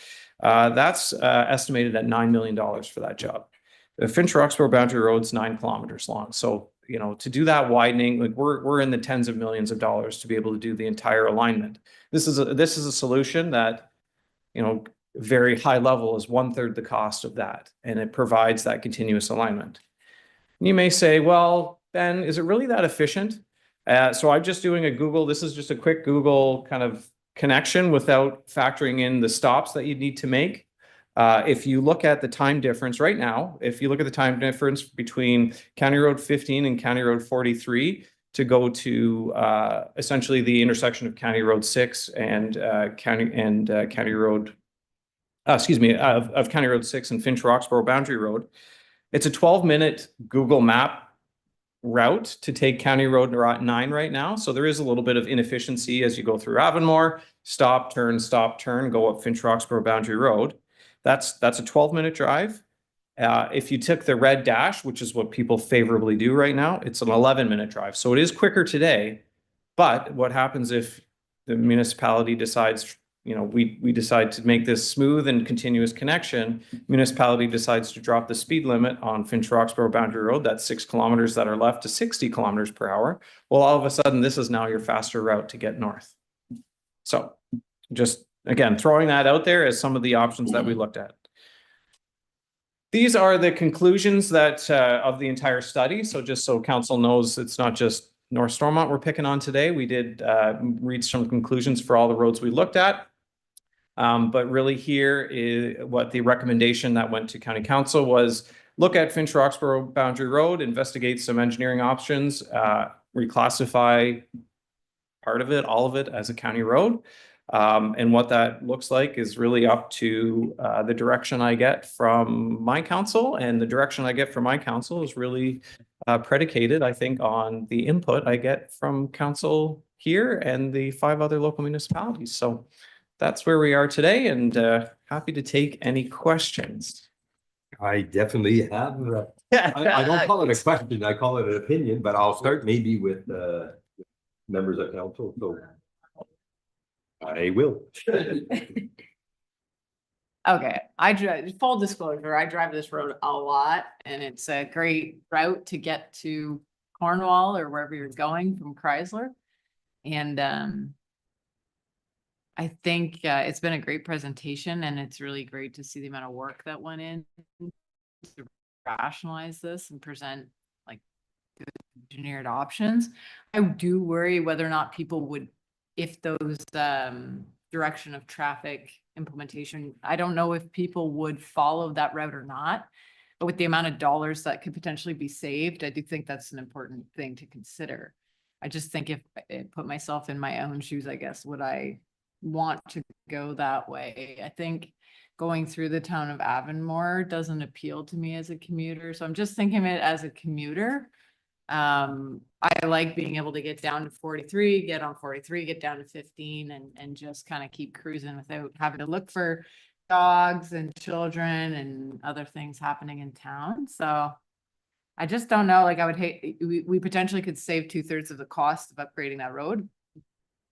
That's estimated at $9 million for that job. The Finch Roxborough Boundary Road's 9 kilometers long. So, to do that widening, like we're in the tens of millions of dollars to be able to do the entire alignment. This is a solution that, very high level is 1/3 the cost of that, and it provides that continuous alignment. And you may say, well, Ben, is it really that efficient? So I'm just doing a Google. This is just a quick Google kind of connection without factoring in the stops that you need to make. If you look at the time difference right now, if you look at the time difference between County Road 15 and County Road 43 to go to essentially the intersection of County Road 6 and County Road, of County Road 6 and Finch Roxborough Boundary Road, it's a 12-minute Google Map route to take County Road 9 right now. So there is a little bit of inefficiency as you go through Avonmore, stop, turn, go up Finch Roxborough Boundary Road. That's a 12-minute drive. If you took the red dash, which is what people favorably do right now, it's an 11-minute drive. So it is quicker today. But what happens if the municipality decides, we decide to make this smooth and continuous connection, municipality decides to drop the speed limit on Finch Roxborough Boundary Road, that's 6 kilometers that are left, to 60 kilometers per hour. Well, all of a sudden, this is now your faster route to get north. So just, again, throwing that out there as some of the options that we looked at. These are the conclusions that of the entire study. So just so council knows, it's not just North Stormont we're picking on today. We did reach some conclusions for all the roads we looked at. But really here is what the recommendation that went to County Council was: look at Finch Roxborough Boundary Road, investigate some engineering options, reclassify part of it, all of it as a county road. And what that looks like is really up to the direction I get from my council, and the direction I get from my council is really predicated, I think, on the input I get from council here and the 5 other local municipalities. So that's where we are today, and happy to take any questions. I definitely have. I don't call it a question, I call it an opinion, but I'll start maybe with members of council, so I will. Okay, full disclosure, I drive this road a lot and it's a great route to get to Cornwall or wherever you're going from Chrysler. And I think it's been a great presentation, and it's really great to see the amount of work that went in to rationalize this and present like good engineered options. I do worry whether or not people would, if those direction of traffic implementation, I don't know if people would follow that route or not. But with the amount of dollars that could potentially be saved, I do think that's an important thing to consider. I just think if I put myself in my own shoes, I guess, would I want to go that way? I think going through the town of Avonmore doesn't appeal to me as a commuter. So I'm just thinking of it as a commuter. I like being able to get down to 43, get on 43, get down to 15 and just kind of keep cruising without having to look for dogs and children and other things happening in town. So I just don't know, like I would hate, we potentially could save 2/3 of the cost of upgrading that road,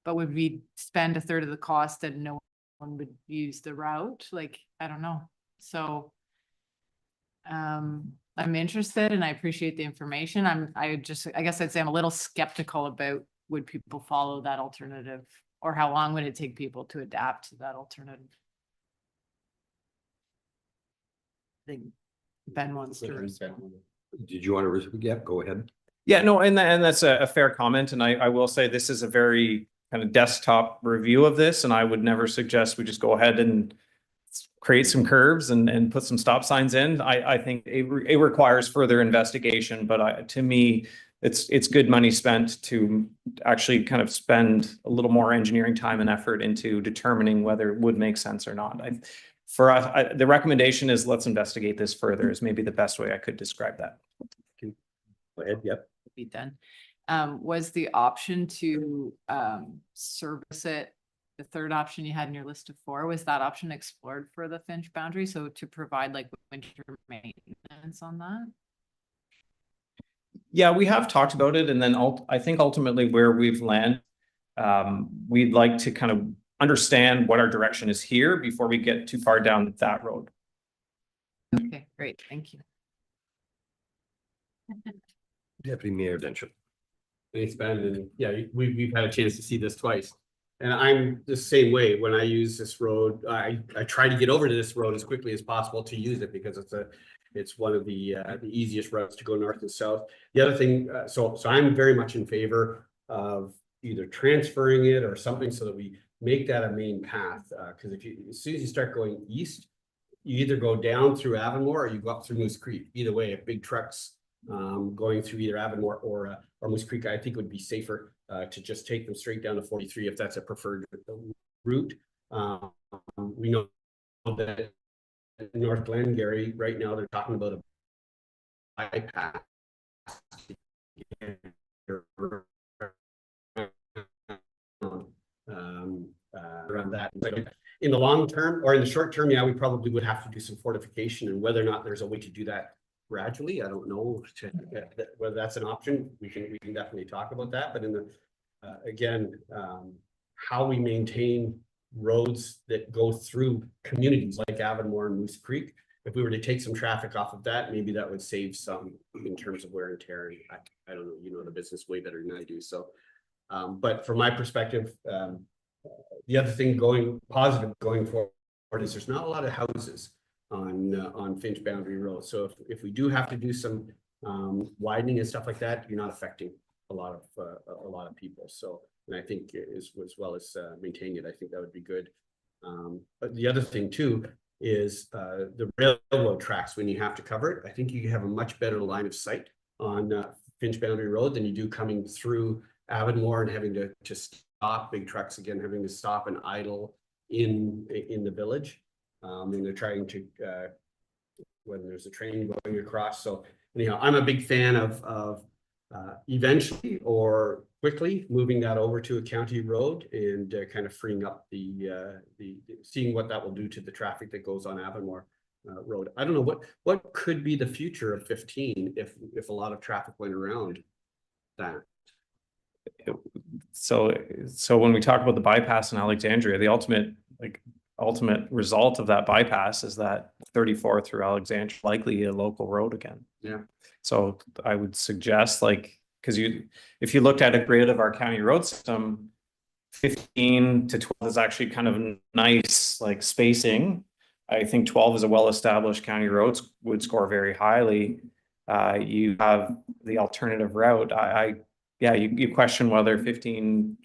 but would we spend 1/3 of the cost and no one would use the route? Like, I don't know. So I'm interested and I appreciate the information. I guess I'd say I'm a little skeptical about would people follow that alternative, or how long would it take people to adapt to that alternative? I think Ben wants to respond. Did you want to, yeah, go ahead. Yeah, no, and that's a fair comment. And I will say this is a very kind of desktop review of this, and I would never suggest we just go ahead and create some curves and put some stop signs in. I think it requires further investigation, but to me, it's good money spent to actually kind of spend a little more engineering time and effort into determining whether it would make sense or not. For us, the recommendation is let's investigate this further is maybe the best way I could describe that. Go ahead, yep. Be done. Was the option to service it, the third option you had in your list of 4, was that option explored for the Finch boundary? So to provide like winter maintenance on that? Yeah, we have talked about it, and then I think ultimately where we've landed, we'd like to kind of understand what our direction is here before we get too far down that road. Okay, great, thank you. Deputy Mayor Densham. Thanks, Ben, and yeah, we've had a chance to see this twice. And I'm the same way. When I use this road, I try to get over to this road as quickly as possible to use it, because it's one of the easiest routes to go north and south. The other thing, so I'm very much in favor of either transferring it or something so that we make that a main path. Because as soon as you start going east, you either go down through Avonmore or you go up through Moose Creek. Either way, if big trucks going through either Avonmore or Moose Creek, I think would be safer to just take them straight down to 43 if that's a preferred route. We know that in North Glengarry right now they're talking about a bypass around that. In the long term or in the short term, yeah, we probably would have to do some fortification, and whether or not there's a way to do that gradually, I don't know whether that's an option. We can definitely talk about that, but in the again, how we maintain roads that go through communities like Avonmore and Moose Creek, if we were to take some traffic off of that, maybe that would save some in terms of wear and tear. I don't know, you know the business way better than I do. So, but from my perspective, the other thing positive going forward is there's not a lot of houses on Finch Boundary Road. So if we do have to do some widening and stuff like that, you're not affecting a lot of people. So, and I think as well as maintaining it, I think that would be good. But the other thing too is the railroad tracks, when you have to cover it, I think you have a much better line of sight on Finch Boundary Road than you do coming through Avonmore and having to just big trucks again, having to stop and idle in the village. And they're trying to, when there's a train going across. So anyhow, I'm a big fan of eventually or quickly moving that over to a county road and kind of freeing up the seeing what that will do to the traffic that goes on Avonmore Road. I don't know what could be the future of 15 if a lot of traffic went around that. So when we talk about the bypass in Alexandria, the ultimate result of that bypass is that 34 through Alexandria, likely a local road again. Yeah. So I would suggest because if you looked at a grid of our county road system, 15 to 12 is actually kind of nice spacing. I think 12 is a well-established county road, would score very highly. You have the alternative route. You question whether 15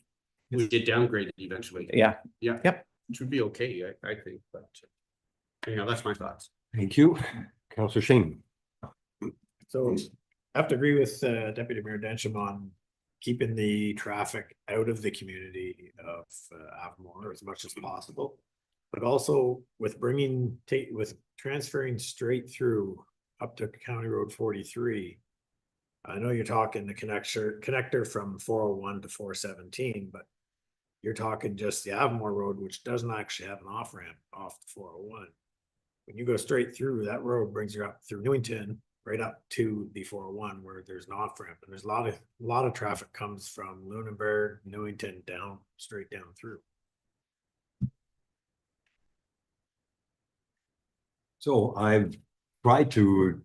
would get downgraded eventually. Yeah. Yep. Which would be okay, I think, but anyhow, that's my thoughts. Thank you. Councillor Shane. So I have to agree with Deputy Mayor Densham on keeping the traffic out of the community of Avonmore as much as possible. But also with transferring straight through up to County Road 43. I know you're talking the connector from 401 to 417, but you're talking just the Avonmore Road, which doesn't actually have an off ramp off the 401. When you go straight through, that road brings you up through Newington, right up to the 401 where there's an off ramp, and there's a lot of traffic comes from Lunenburg, Newington down straight down through. So I've tried to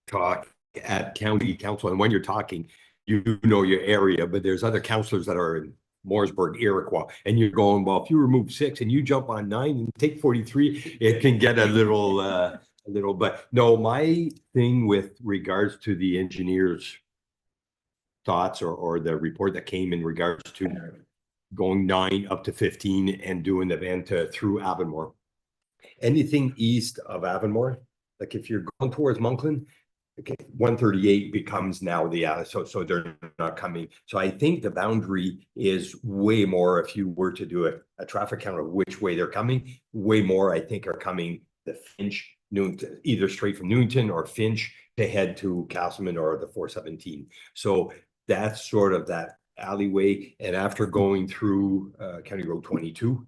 talk at county council, and when you're talking, you know your area, but there's other councillors that are in Mooresburg, Iroquois, and you're going, well, if you remove 6 and you jump on 9 and take 43, it can get a little, but no, my thing with regards to the engineer's thoughts or the report that came in regards to going 9 up to 15 and doing the van through Avonmore. Anything east of Avonmore, like if you're going towards Monkland, okay, 138 becomes now so they're not coming. So I think the boundary is way more, if you were to do a traffic count of which way they're coming, way more I think are coming the Finch, Newington, either straight from Newington or Finch to head to Castleman or the 417. So that's sort of that alleyway. And after going through County Road 22,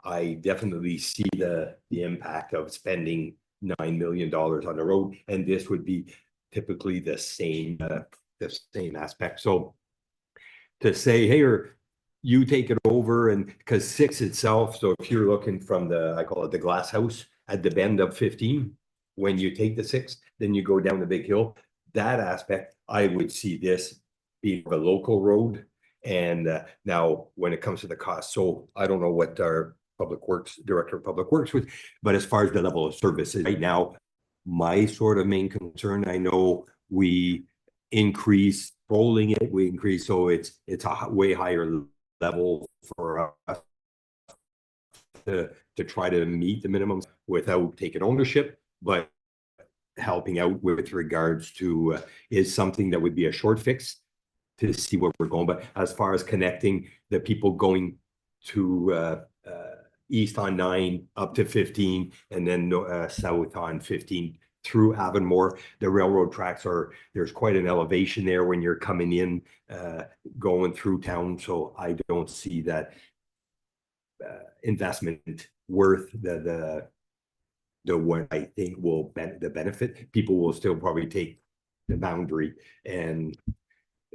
I definitely see the impact of spending $9 million on the road, and this would be typically the same aspect. So to say, hey, or you take it over, and because 6 itself, so if you're looking from I call it the glass house at the bend of 15, when you take the 6, then you go down the big hill. That aspect, I would see this being a local road. And now when it comes to the cost, so I don't know what our Director of Public Works with, but as far as the level of services right now, my sort of main concern, I know we increase rolling it, so it's a way higher level for us to try to meet the minimums without taking ownership, but helping out with regards to is something that would be a short fix to see where we're going. But as far as connecting the people going to east on 9 up to 15 and then south on 15 through Avonmore, the railroad tracks there's quite an elevation there when you're coming in going through town, so I don't see that investment worth the what I think will the benefit. People will still probably take the boundary and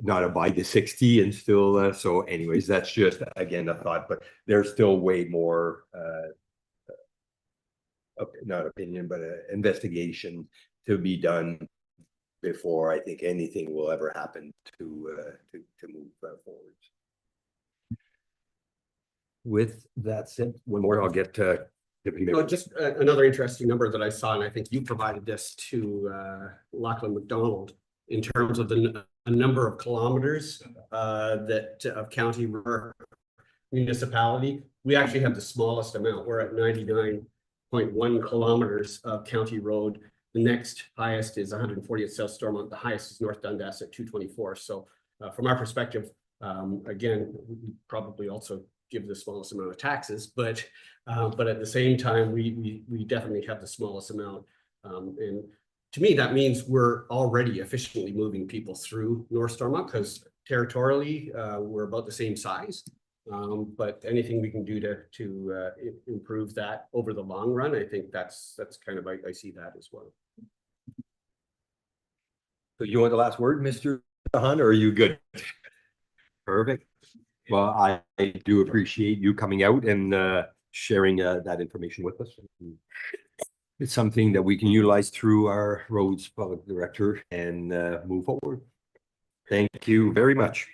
not abide the 60 and still so anyways, that's just again a thought, but there's still way more not opinion but investigation to be done before I think anything will ever happen to move forward. With that said, one more I'll get just another interesting number that I saw, and I think you provided this to Lachlan McDonald in terms of a number of kilometers that of county municipality. We actually have the smallest amount. We're at 99.1 kilometers of county road. The next highest is 140 at South Stormont. The highest is North Dundas at 224. So from our perspective, Again, we probably also give the smallest amount of taxes, but at the same time, we definitely have the smallest amount. And to me, that means we're already efficiently moving people through North Stormont because territorially, we're about the same size. But anything we can do to improve that over the long run, I think that's kind of, I see that as well. So you want the last word, Mr. Hunt, or are you good? Perfect. Well, I do appreciate you coming out and sharing that information with us. It's something that we can utilize through our roads public director and move forward. Thank you very much.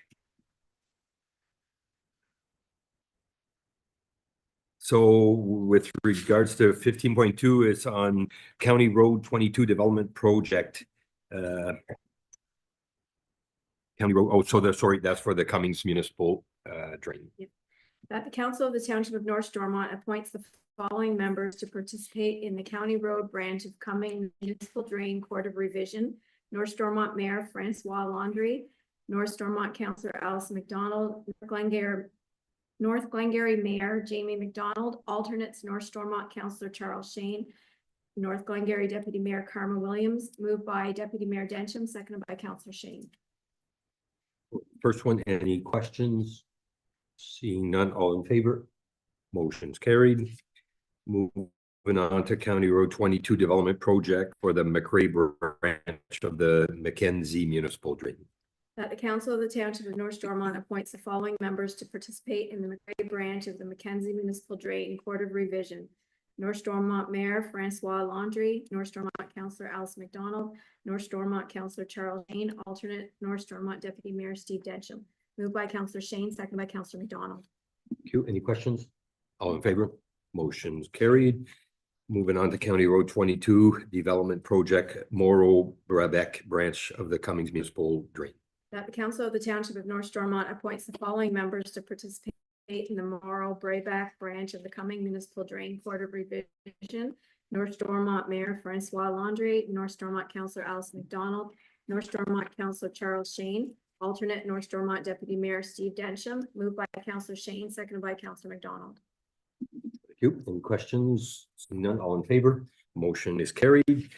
So with regards to 15.2, it's on County Road 22 Development Project. County Road, oh, so that's for the Cummings Municipal Drain. That the Council of the Township of North Stormont appoints the following members to participate in the County Road branch of Cumming Municipal Drain Court of Revision. North Stormont Mayor Francois Landry, North Stormont Councillor Alice McDonald, North Glengarry Mayor Jamie McDonald, alternates North Stormont Councillor Charles Shane, North Glengarry Deputy Mayor Karma Williams, moved by Deputy Mayor Densham, seconded by Councillor Shane. First one, any questions? Seeing none, all in favor? Motion's carried. Moving on to County Road 22 Development Project for the McRae branch of the Mackenzie Municipal Drain. That the Council of the Township of North Stormont appoints the following members to participate in the McRae branch of the Mackenzie Municipal Drain Court of Revision. North Stormont Mayor Francois Landry, North Stormont Councillor Alice McDonald, North Stormont Councillor Charles Shane, alternate North Stormont Deputy Mayor Steve Densham. Moved by Councillor Shane, seconded by Councillor McDonald. Thank you. Any questions? All in favor? Motion's carried. Moving on to County Road 22 Development Project, Morrow Brabec branch of the Cummings Municipal Drain. That the Council of the Township of North Stormont appoints the following members to participate in the Morrow Brabec branch of the Cumming Municipal Drain Court of Revision. North Stormont Mayor Francois Landry, North Stormont Councillor Alice McDonald, North Stormont Councillor Charles Shane, alternate North Stormont Deputy Mayor Steve Densham, moved by Councillor Shane, seconded by Councillor McDonald. Thank you. Any questions? Seeing none, all in favor? Motion is carried.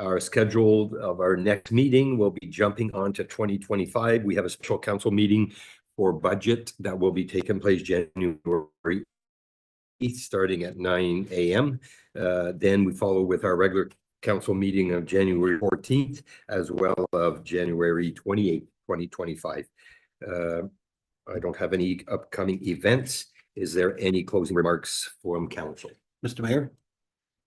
Our schedule of our next meeting will be jumping on to 2025. We have a special council meeting for budget that will be taking place January 8th, starting at 9 a.m. Then we follow with our regular council meeting of January 14th, as well as January 28th, 2025. I don't have any upcoming events. Is there any closing remarks from council? Mr. Mayor,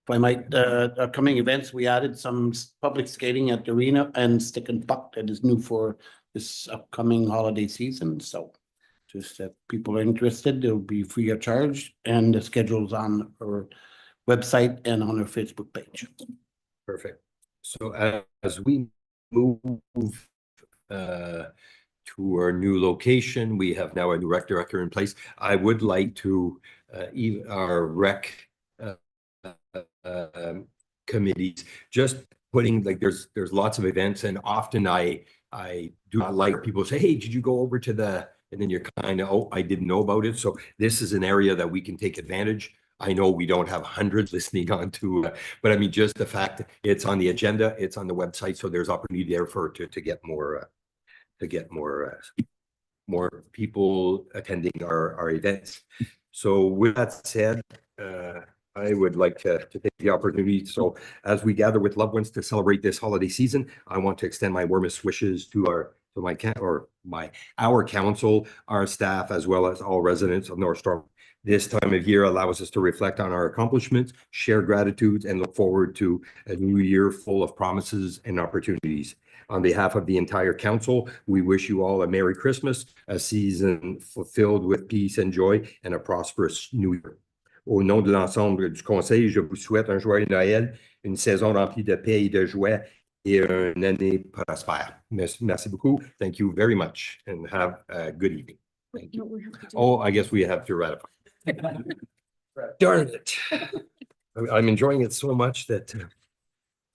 if I might, upcoming events, we added some public skating at the arena and stick and puck that is new for this upcoming holiday season. So just if people are interested, they'll be free of charge, and the schedule's on our website and on our Facebook page. Perfect. So as we move to our new location, we have now a new rec director in place. I would like to our rec committees, just putting, like, there's lots of events, and often I do not like people say, hey, did you go over to the, and then you're kind of, oh, I didn't know about it. So this is an area that we can take advantage. I know we don't have hundreds listening on to, but I mean, just the fact that it's on the agenda, it's on the website. So there's opportunity there for to get more people attending our events. So with that said, I would like to take the opportunity. So as we gather with loved ones to celebrate this holiday season, I want to extend my warmest wishes to our council, our staff, as well as all residents of North Stormont. This time of year allows us to reflect on our accomplishments, share gratitude, and look forward to a new year full of promises and opportunities. On behalf of the entire council, we wish you all a Merry Christmas, a season filled with peace and joy, and a prosperous new year. Au nom de l'ensemble du conseil, je vous souhaite un joyeux Noël, une saison remplie de paix et de joie, et une année prospère. Merci beaucoup. Thank you very much, and have a good evening. Thank you. Oh, I guess we have to ratify. Darn it. I'm enjoying it so much that,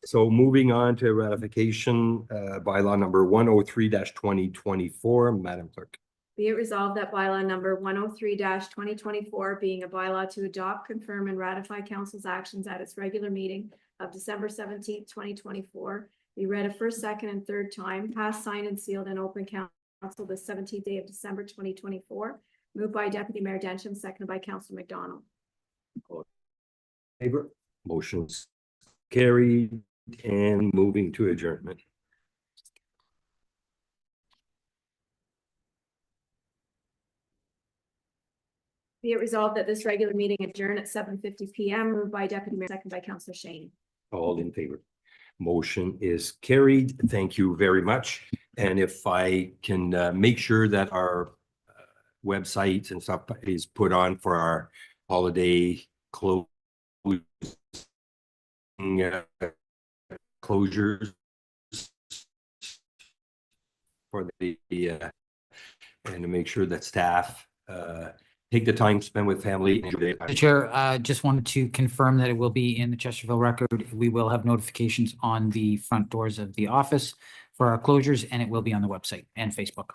so moving on to ratification, bylaw number 103-2024, Madam Clerk. Be it resolved that bylaw number 103-2024, being a bylaw to adopt, confirm, and ratify council's actions at its regular meeting of December 17th, 2024, be read a first, second, and third time, passed, signed, and sealed in open council the 17th day of December 2024. Moved by Deputy Mayor Densham, seconded by Councilor McDonald. Favor, motion's carried and moving to adjournment. Be it resolved that this regular meeting adjourn at 7:50 PM, moved by Deputy Mayor, seconded by Councilor Shane. All in favor. Motion is carried. Thank you very much. And if I can make sure that our website and stuff is put on for our holiday closures for the and to make sure that staff take the time to spend with family. The chair, just wanted to confirm that it will be in the Chesterfield Record. We will have notifications on the front doors of the office for our closures, and it will be on the website and Facebook.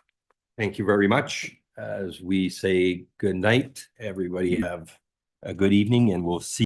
Thank you very much. As we say good night, everybody have a good evening, and we'll see